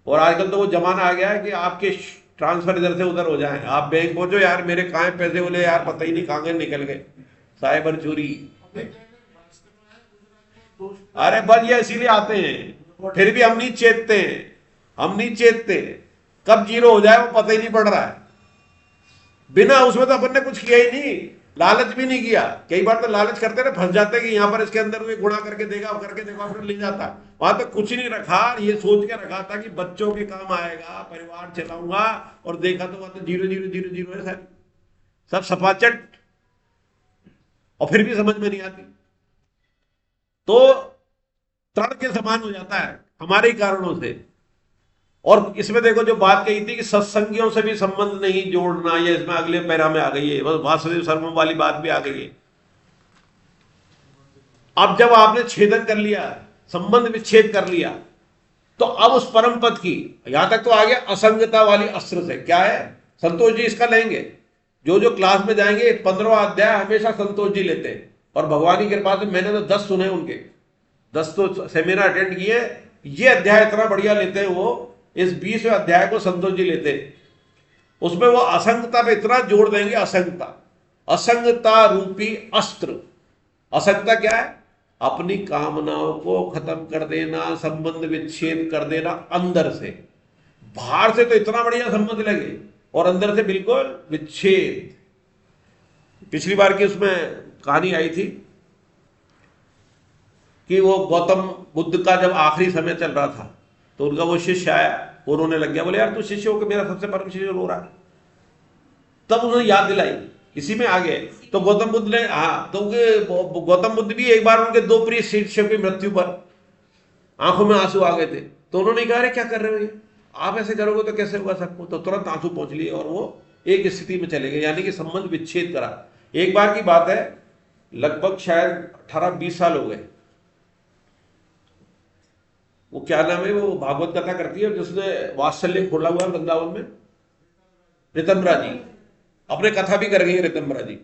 और आजकल तो वो जमाना आ गया है कि आपके ट्रांसफर इधर से उधर हो जाए, आप बैंक पहुंचो, यार मेरे कहाँ पैसे बोले, यार पता ही नहीं कहाँ निकल गए, साइबर चोरी। अरे बस ये इसीलिए आते हैं, फिर भी हम नहीं चेतते हैं, हम नहीं चेतते कब जीरो हो जाए वो पता ही नहीं पड़ रहा है। बिना उसमें तो अपन ने कुछ किया ही नहीं, लालच भी नहीं किया। कई बार तो लालच करते ना फंस जाते कि यहाँ पर इसके अंदर कोई गुणा करके देगा, करके देखा, फिर ले जाता। वहां तो कुछ नहीं रखा, ये सोच के रखा था कि बच्चों के काम आएगा, परिवार चलाऊंगा, और देखा तो वहां तो 0 0 0 0 है सारी, सब सपाचट, और फिर भी समझ में नहीं आती। तो तृण के समान हो जाता है हमारे ही कारणों से। और इसमें देखो जो बात कही थी कि सत्संगियों से भी संबंध नहीं जोड़ना, ये इसमें अगले पैरा में आ गई है, बस वासुदेव सर्वम वाली बात भी आ गई है। अब जब आपने छेदन कर लिया, संबंध विच्छेद कर लिया, तो अब उस परम पद की, यहां तक तो आ गया असंगता वाली अस्त्र से। क्या है? संतोष जी इसका लेंगे, जो जो क्लास में जाएंगे 15वां अध्याय हमेशा संतोष जी लेते हैं। और भगवान की कृपा से मैंने तो 10 सुने उनके, 10 तो सेमिनार अटेंड किए। ये अध्याय इतना बढ़िया लेते हैं वो, इस 20वें अध्याय को संतोष जी लेते हैं। उसमें वो असंगता पे इतना जोड़ देंगे, असंगता रूपी अस्त्र। असंगता क्या है? अपनी कामनाओं को खत्म कर देना, संबंध विच्छेद कर देना अंदर से। बाहर से तो इतना बढ़िया संबंध लगे और अंदर से बिल्कुल विच्छेद। पिछली बार की उसमें कहानी आई थी कि वो गौतम बुद्ध का जब आखिरी समय चल रहा था तो उनका वो शिष्य आया, वो रोने लग गया। बोले यार तू शिष्य हो कि मेरा सबसे परम शिष्य रो रहा है। तब उन्होंने याद दिलाई, इसी में आ गए। तो गौतम बुद्ध ने, हाँ, तो गौतम बुद्ध भी एक बार उनके दो प्रिय शिष्यों की मृत्यु पर आंखों में आंसू आ गए थे। तो उन्होंने कहा अरे क्या कर रहे हो ये, आप ऐसे करोगे तो कैसे होगा सबको। तो तुरंत आंसू पहुंच लिए और वो एक स्थिति में चले गए, यानी कि संबंध विच्छेद करा। एक बार की बात है, लगभग शायद 18-20 साल हो गए। वो क्या नाम है, वो भागवत कथा करती है जिसने वात्सल्य खोला हुआ वृंदावन में, ऋतंबरा जी अपने कथा भी कर गई है। ऋतंबरा जी,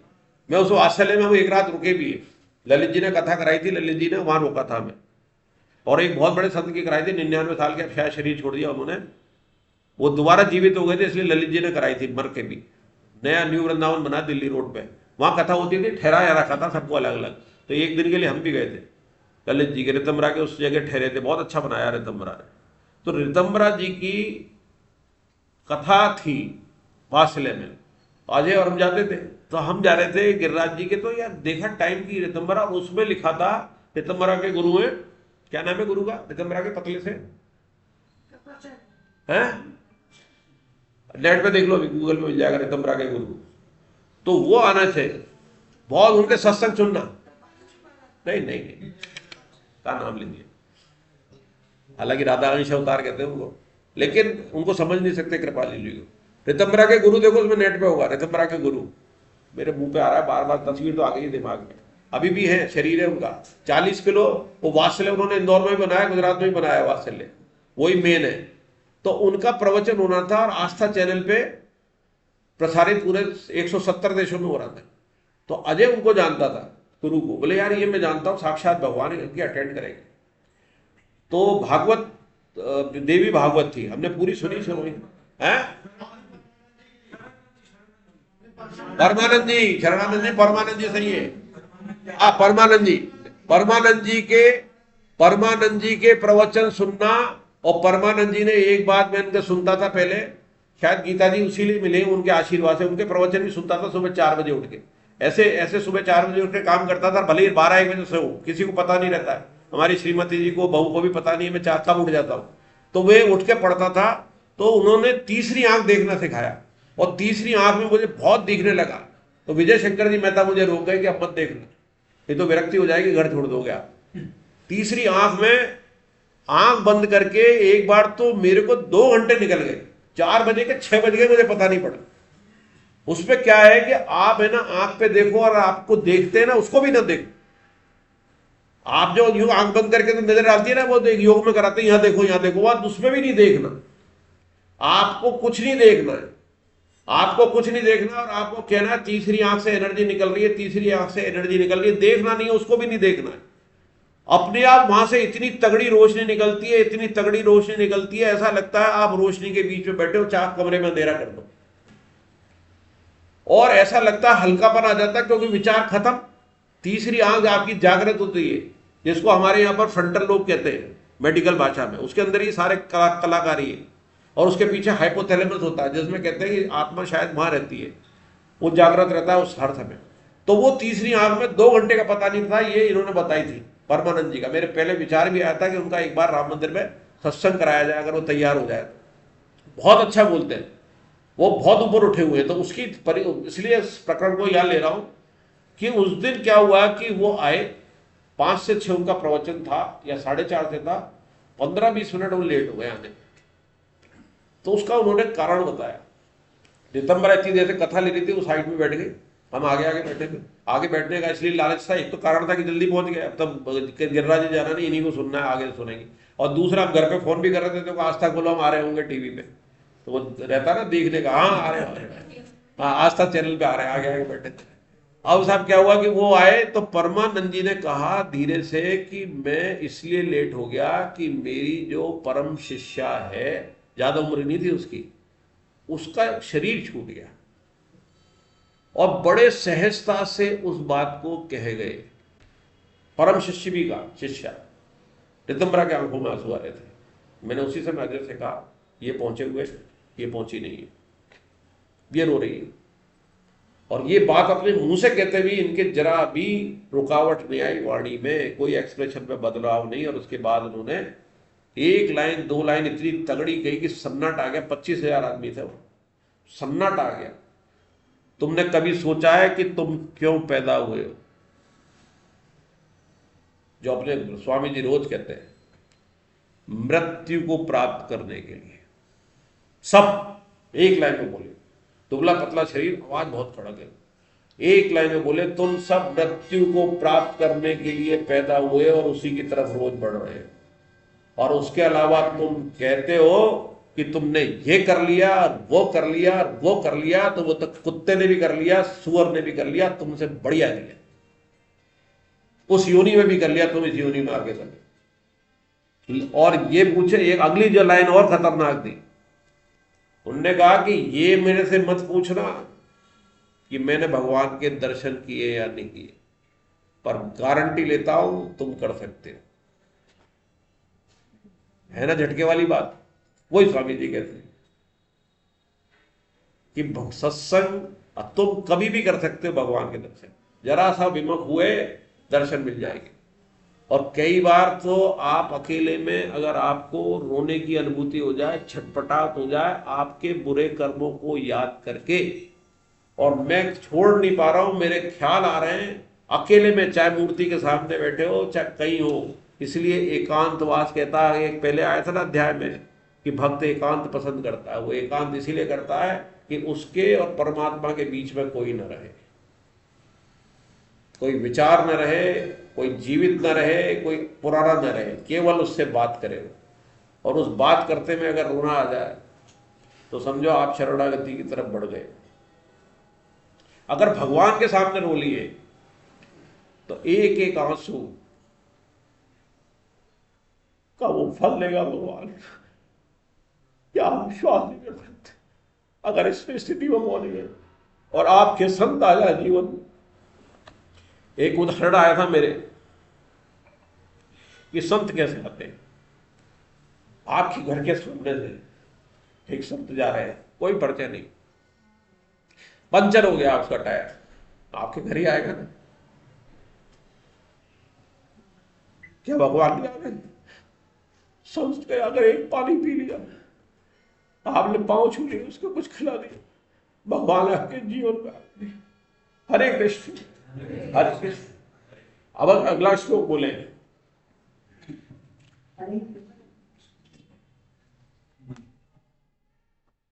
मैं उस वात्सल्य में वो एक रात रुके भी है। ललित जी ने कथा कराई थी, ललित जी ने वहां रोका था हमें। और एक बहुत बड़े संत की कराई थी, 99 साल के, अब शायद शरीर छोड़ दिया उन्होंने। वो दोबारा जीवित हो गए थे, इसलिए ललित जी ने कराई थी मर के भी। नया न्यू वृंदावन बना दिल्ली रोड पे, वहां कथा होती थी, ठहराया रखा था सबको अलग अलग। तो एक दिन के लिए हम भी गए थे ललित जी के, ऋतंबरा के उस जगह ठहरे थे। बहुत अच्छा बनाया ऋतंबरा ने। तो ऋतंबरा जी की कथा थी वात्सल्य में, अजय और हम जाते थे। तो हम जा रहे थे गिरिराज जी के, तो यार देखा टाइम की ऋतंबरा, और उसमें लिखा था ऋतंबरा के गुरु हैं, क्या नाम है गुरु का ऋतंबरा के पतले से हैं, नेट पे देख लो, अभी गूगल पे मिल जाएगा ऋतंबरा के गुरु। तो वो आना चाहिए, बहुत उनके सत्संग सुनना। नहीं नहीं नहीं, का नाम लीजिए, हालांकि राधा अंश अवतार कहते हैं उनको, लेकिन उनको समझ नहीं सकते कृपाली जी को। ऋतंबरा के गुरु देखो, उसमें नेट पे होगा ऋतंबरा के गुरु। मेरे मुंह पे आ रहा है बार बार, तस्वीर तो आ गई है दिमाग में, अभी भी है, शरीर है उनका 40 किलो। वो वात्सल्य उन्होंने इंदौर में भी बनाया, गुजरात में भी बनाया वात्सल्य, वही मेन है। तो उनका प्रवचन होना था और आस्था चैनल पे प्रसारित पूरे 170 देशों में हो रहा था। तो अजय उनको जानता था गुरु को, बोले यार ये मैं जानता हूं साक्षात भगवान इनकी अटेंड करेंगे। तो भागवत, देवी भागवत थी, हमने पूरी सुनी सुनी है। परमानंद जी, शरणानंद जी, परमानंद जी सही है, परमानंद जी के प्रवचन सुनना। और परमानंद जी ने एक बात मैं इनका सुनता था पहले, शायद गीता जी उसी लिए मिले उनके आशीर्वाद से, उनके प्रवचन भी सुनता था सुबह 4 बजे उठ के। ऐसे सुबह 4 बजे उठ के काम करता था, भले ही 12-1 बजे से हो, किसी को पता नहीं रहता है। हमारी श्रीमती जी को, बहू को भी पता नहीं है मैं कब उठ जाता हूँ। तो वे उठ के पढ़ता था। तो उन्होंने तीसरी आंख देखना सिखाया, और तीसरी आंख में मुझे बहुत दिखने लगा। तो विजय शंकर जी मेहता मुझे रोक गए कि अब मत देखना, ये तो विरक्ति हो जाएगी, घर छोड़ दोगे आप। तीसरी आंख में आंख बंद करके एक बार तो मेरे को 2 घंटे निकल गए, 4 बजे के 6 बज गए, मुझे पता नहीं पड़ा। उसमें क्या है कि आप है ना आंख पे देखो, और आपको देखते हैं ना उसको भी ना देखो। आप जो यूं आंख बंद करके तो नजर डालती है ना, वो योग में कराते हैं, यहां देखो, बात उसमें भी नहीं देखना। आपको कुछ नहीं देखना है, आपको कुछ नहीं देखना, और आपको कहना तीसरी आंख से एनर्जी निकल रही है, तीसरी आंख से एनर्जी निकल रही है, देखना नहीं है, उसको भी नहीं देखना है। अपने आप वहां से इतनी तगड़ी रोशनी निकलती है, इतनी तगड़ी रोशनी निकलती है, ऐसा लगता है आप रोशनी के बीच में बैठे हो, चाहे कमरे में अंधेरा कर दो, और ऐसा लगता है हल्कापन आ जाता है, क्योंकि विचार खत्म। तीसरी आंख आपकी जागृत होती है, जिसको हमारे यहाँ पर फ्रंटल लोब कहते हैं मेडिकल भाषा में। उसके अंदर ही सारे कलाकारी है, और उसके पीछे हाइपोथैलेमस होता है, जिसमें कहते हैं कि आत्मा शायद वहां रहती है, वो जागृत रहता है उस हर समय। तो वो तीसरी आंख में 2 घंटे का पता नहीं था, ये इन्होंने बताई थी परमानंद जी का। मेरे पहले विचार भी आया था कि उनका एक बार राम मंदिर में सत्संग कराया जाए, अगर वो तैयार हो जाए तो। बहुत अच्छा बोलते हैं, वो बहुत ऊपर उठे हुए हैं। तो उसकी इसलिए इस प्रकरण को याद ले रहा हूं कि उस दिन क्या हुआ कि वो आए, 5 से 6 उनका प्रवचन था, या 4:30 से था, 15-20 मिनट वो लेट हो गए आने। तो उसका उन्होंने कारण बताया। ऋतंबरा इतनी देर से कथा ले रही थी, वो साइड में बैठ गई, हम आगे बैठे थे। आगे बैठने का इसलिए लालच था, एक तो कारण था कि जल्दी पहुंच गए, अब तब गिरिराज जी जाना नहीं, इन्हीं को सुनना है, आगे सुनेंगे। और दूसरा, हम घर पे फोन भी कर रहे थे, तो आस्था खोलो, हम आ रहे होंगे टीवी पे, तो वो रहता ना देखने का, हाँ आ रहे हैं, हाँ आस्था चैनल पे आ रहे हैं, आगे बैठे थे। अब साहब क्या हुआ कि वो आए, तो परमानंद जी ने कहा धीरे से कि मैं इसलिए लेट हो गया कि मेरी जो परम शिष्या है, ज्यादा उम्र नहीं थी उसकी, उसका शरीर छूट गया। और बड़े सहजता से उस बात को कह गए, परम शिष्य भी का शिष्या। ऋतंबरा के आंखों में आंसू आ रहे थे। मैंने उसी समय अजय से कहा ये पहुंचे हुए, ये पहुंची नहीं है, ये रो रही है। और ये बात अपने मुंह से कहते हुए इनके जरा भी रुकावट नहीं आई, वाणी में कोई एक्सप्रेशन में बदलाव नहीं। और उसके बाद उन्होंने 1 लाइन 2 लाइन इतनी तगड़ी कही कि सन्नाट आ गया। 25,000 आदमी थे, वो सन्नाट आ गया। तुमने कभी सोचा है कि तुम क्यों पैदा हुए हो? जो अपने स्वामी जी रोज कहते हैं, मृत्यु को प्राप्त करने के लिए। सब 1 लाइन में बोले, दुबला पतला शरीर, आवाज बहुत कड़क है। 1 लाइन में बोले, तुम सब मृत्यु को प्राप्त करने के लिए पैदा हुए और उसी की तरफ रोज बढ़ रहे हो। और उसके अलावा तुम कहते हो कि तुमने ये कर लिया, वो कर लिया, वो कर लिया, तो वो तो कुत्ते ने भी कर लिया, सुअर ने भी कर लिया, तुमसे बढ़िया किया। उस योनि में भी कर लिया, तुम इस योनि में आगे कर। और ये पूछे, एक अगली जो लाइन और खतरनाक थी, उनने कहा कि ये मेरे से मत पूछना कि मैंने भगवान के दर्शन किए या नहीं किए, पर गारंटी लेता हूं तुम कर सकते हो। है ना झटके वाली बात? वही स्वामी जी कहते हैं कि सत्संग तुम कभी भी कर सकते हो भगवान के दर्शन, जरा सा विमुख हुए दर्शन मिल जाएंगे। और कई बार तो आप अकेले में अगर आपको रोने की अनुभूति हो जाए, छटपटाहट हो जाए आपके बुरे कर्मों को याद करके, और मैं छोड़ नहीं पा रहा हूं, मेरे ख्याल आ रहे हैं, अकेले में, चाहे मूर्ति के सामने बैठे हो चाहे कहीं हो। इसलिए एकांतवास कहता है, एक पहले आया था ना अध्याय में कि भक्त एकांत पसंद करता है। वो एकांत इसीलिए करता है कि उसके और परमात्मा के बीच में कोई न रहे, कोई विचार न रहे, कोई जीवित न रहे, कोई पुराना न रहे, केवल उससे बात करे। और उस बात करते में अगर रोना आ जाए तो समझो आप शरणागति की तरफ बढ़ गए। अगर भगवान के सामने रो लिए तो एक एक आंसू का वो फल लेगा भगवान, क्या आप विश्वास नहीं कर सकते। अगर इस स्थिति में पहुंच गए और आपके संत आ जाए जीवन में। एक उदाहरण आया था मेरे कि संत कैसे आते हैं। आपके घर के सामने से एक संत जा रहे हैं, कोई परिचय नहीं, पंचर हो गया उसका टायर, आपके घर ही आएगा ना? क्या भगवान नहीं आ गए? संत के अगर एक पानी पी लिया, आपने पांव छू लिए, उसको कुछ खिला दिया, भगवान आपके जीवन में आ गए। हरे कृष्ण हरे कृष्ण। अब अगला श्लोक बोले।